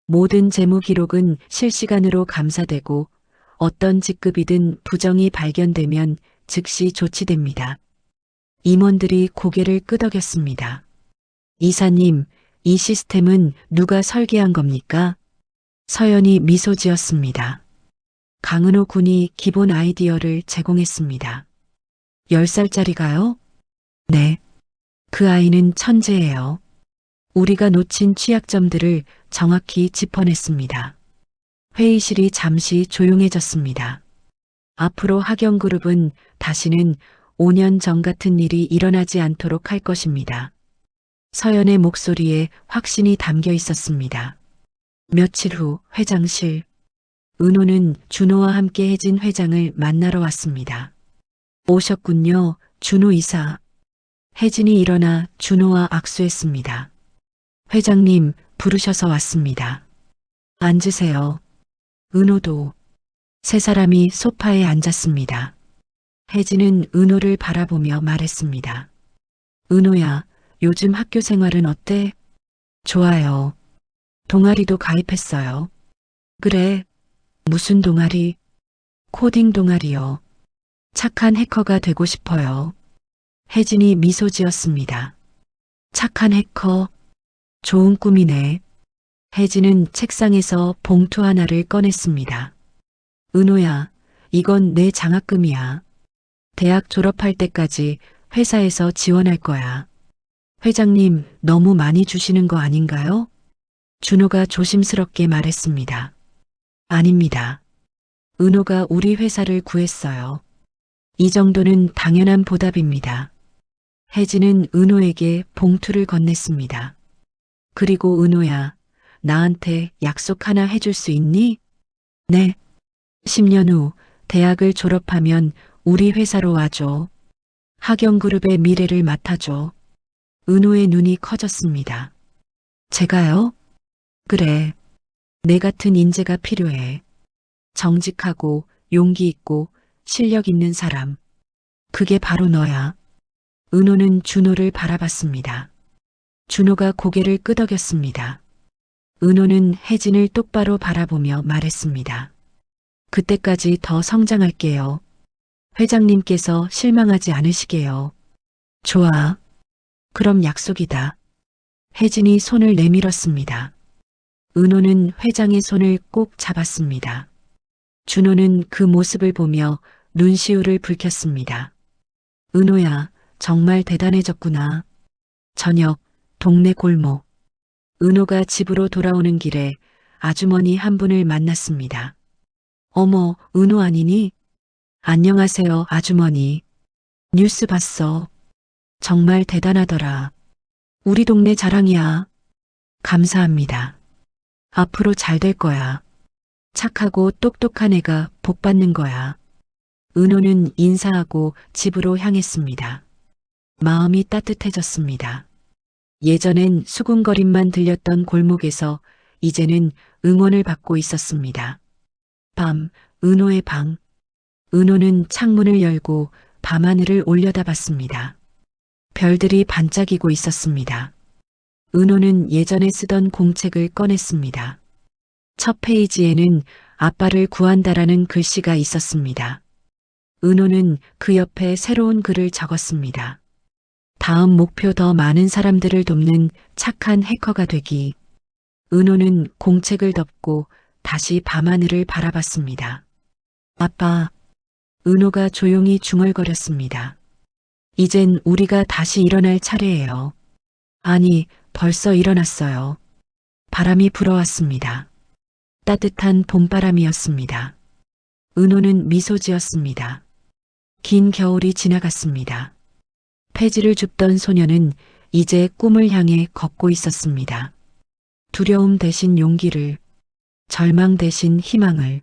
모든 재무 기록은 실시간으로 감사되고 어떤 직급이든 부정이 발견되면 즉시 조치됩니다. 임원들이 고개를 끄덕였습니다. 이사님, 이 시스템은 누가 설계한 겁니까? 서연이 미소 지었습니다. 강은호 군이 기본 아이디어를 제공했습니다. 10살짜리가요? 네. 그 아이는 천재예요. 우리가 놓친 취약점들을 정확히 짚어냈습니다. 회의실이 잠시 조용해졌습니다. 앞으로 하경그룹은 다시는 5년 전 같은 일이 일어나지 않도록 할 것입니다. 서연의 목소리에 확신이 담겨 있었습니다. 며칠 후 회장실. 은호는 준호와 함께 혜진 회장을 만나러 왔습니다. 오셨군요, 준호 이사. 혜진이 일어나 준호와 악수했습니다. 회장님, 부르셔서 왔습니다. 앉으세요. 은호도. 세 사람이 소파에 앉았습니다. 혜진은 은호를 바라보며 말했습니다. 은호야, 요즘 학교 생활은 어때? 좋아요. 동아리도 가입했어요. 그래. 무슨 동아리? 코딩 동아리요. 착한 해커가 되고 싶어요. 혜진이 미소 지었습니다. 착한 해커. 좋은 꿈이네. 혜진은 책상에서 봉투 하나를 꺼냈습니다. 은호야, 이건 내 장학금이야. 대학 졸업할 때까지 회사에서 지원할 거야. 회장님, 너무 많이 주시는 거 아닌가요? 준호가 조심스럽게 말했습니다. 아닙니다. 은호가 우리 회사를 구했어요. 이 정도는 당연한 보답입니다. 혜진은 은호에게 봉투를 건넸습니다. 그리고 은호야, 나한테 약속 하나 해줄 수 있니? 네. 10년 후 대학을 졸업하면 우리 회사로 와줘. 하경그룹의 미래를 맡아줘. 은호의 눈이 커졌습니다. 제가요? 그래. 내 같은 인재가 필요해. 정직하고 용기 있고 실력 있는 사람. 그게 바로 너야. 은호는 준호를 바라봤습니다. 준호가 고개를 끄덕였습니다. 은호는 혜진을 똑바로 바라보며 말했습니다. 그때까지 더 성장할게요. 회장님께서 실망하지 않으시게요. 좋아. 그럼 약속이다. 혜진이 손을 내밀었습니다. 은호는 회장의 손을 꼭 잡았습니다. 준호는 그 모습을 보며 눈시울을 붉혔습니다. 은호야, 정말 대단해졌구나. 저녁, 동네 골목. 은호가 집으로 돌아오는 길에 아주머니 한 분을 만났습니다. 어머, 은호 아니니? 안녕하세요, 아주머니. 뉴스 봤어. 정말 대단하더라. 우리 동네 자랑이야. 감사합니다. 앞으로 잘 될 거야. 착하고 똑똑한 애가 복 받는 거야. 은호는 인사하고 집으로 향했습니다. 마음이 따뜻해졌습니다. 예전엔 수군거림만 들렸던 골목에서 이제는 응원을 받고 있었습니다. 밤, 은호의 방. 은호는 창문을 열고 밤하늘을 올려다봤습니다. 별들이 반짝이고 있었습니다. 은호는 예전에 쓰던 공책을 꺼냈습니다. 첫 페이지에는 아빠를 구한다라는 글씨가 있었습니다. 은호는 그 옆에 새로운 글을 적었습니다. 다음 목표 더 많은 사람들을 돕는 착한 해커가 되기. 은호는 공책을 덮고 다시 밤하늘을 바라봤습니다. 아빠. 은호가 조용히 중얼거렸습니다. 이젠 우리가 다시 일어날 차례예요. 아니, 벌써 일어났어요. 바람이 불어왔습니다. 따뜻한 봄바람이었습니다. 은호는 미소 지었습니다. 긴 겨울이 지나갔습니다. 폐지를 줍던 소녀는 이제 꿈을 향해 걷고 있었습니다. 두려움 대신 용기를, 절망 대신 희망을,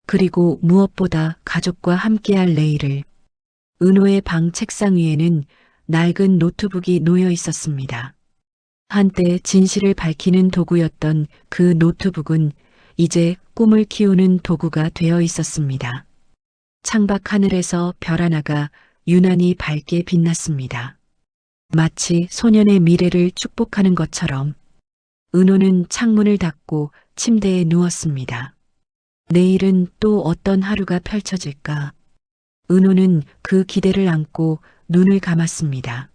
그리고 무엇보다 가족과 함께할 내일을. 은호의 방 책상 위에는 낡은 노트북이 놓여 있었습니다. 한때 진실을 밝히는 도구였던 그 노트북은 이제 꿈을 키우는 도구가 되어 있었습니다. 창밖 하늘에서 별 하나가 유난히 밝게 빛났습니다. 마치 소년의 미래를 축복하는 것처럼. 은호는 창문을 닫고 침대에 누웠습니다. 내일은 또 어떤 하루가 펼쳐질까? 은호는 그 기대를 안고 눈을 감았습니다.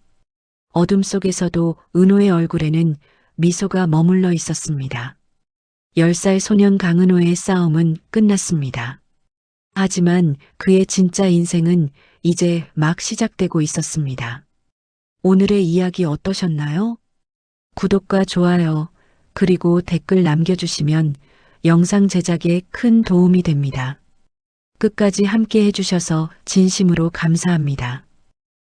어둠 속에서도 은호의 얼굴에는 미소가 머물러 있었습니다. 10살 소년 강은호의 싸움은 끝났습니다. 하지만 그의 진짜 인생은 이제 막 시작되고 있었습니다. 오늘의 이야기 어떠셨나요? 구독과 좋아요, 그리고 댓글 남겨주시면 영상 제작에 큰 도움이 됩니다. 끝까지 함께 해주셔서 진심으로 감사합니다.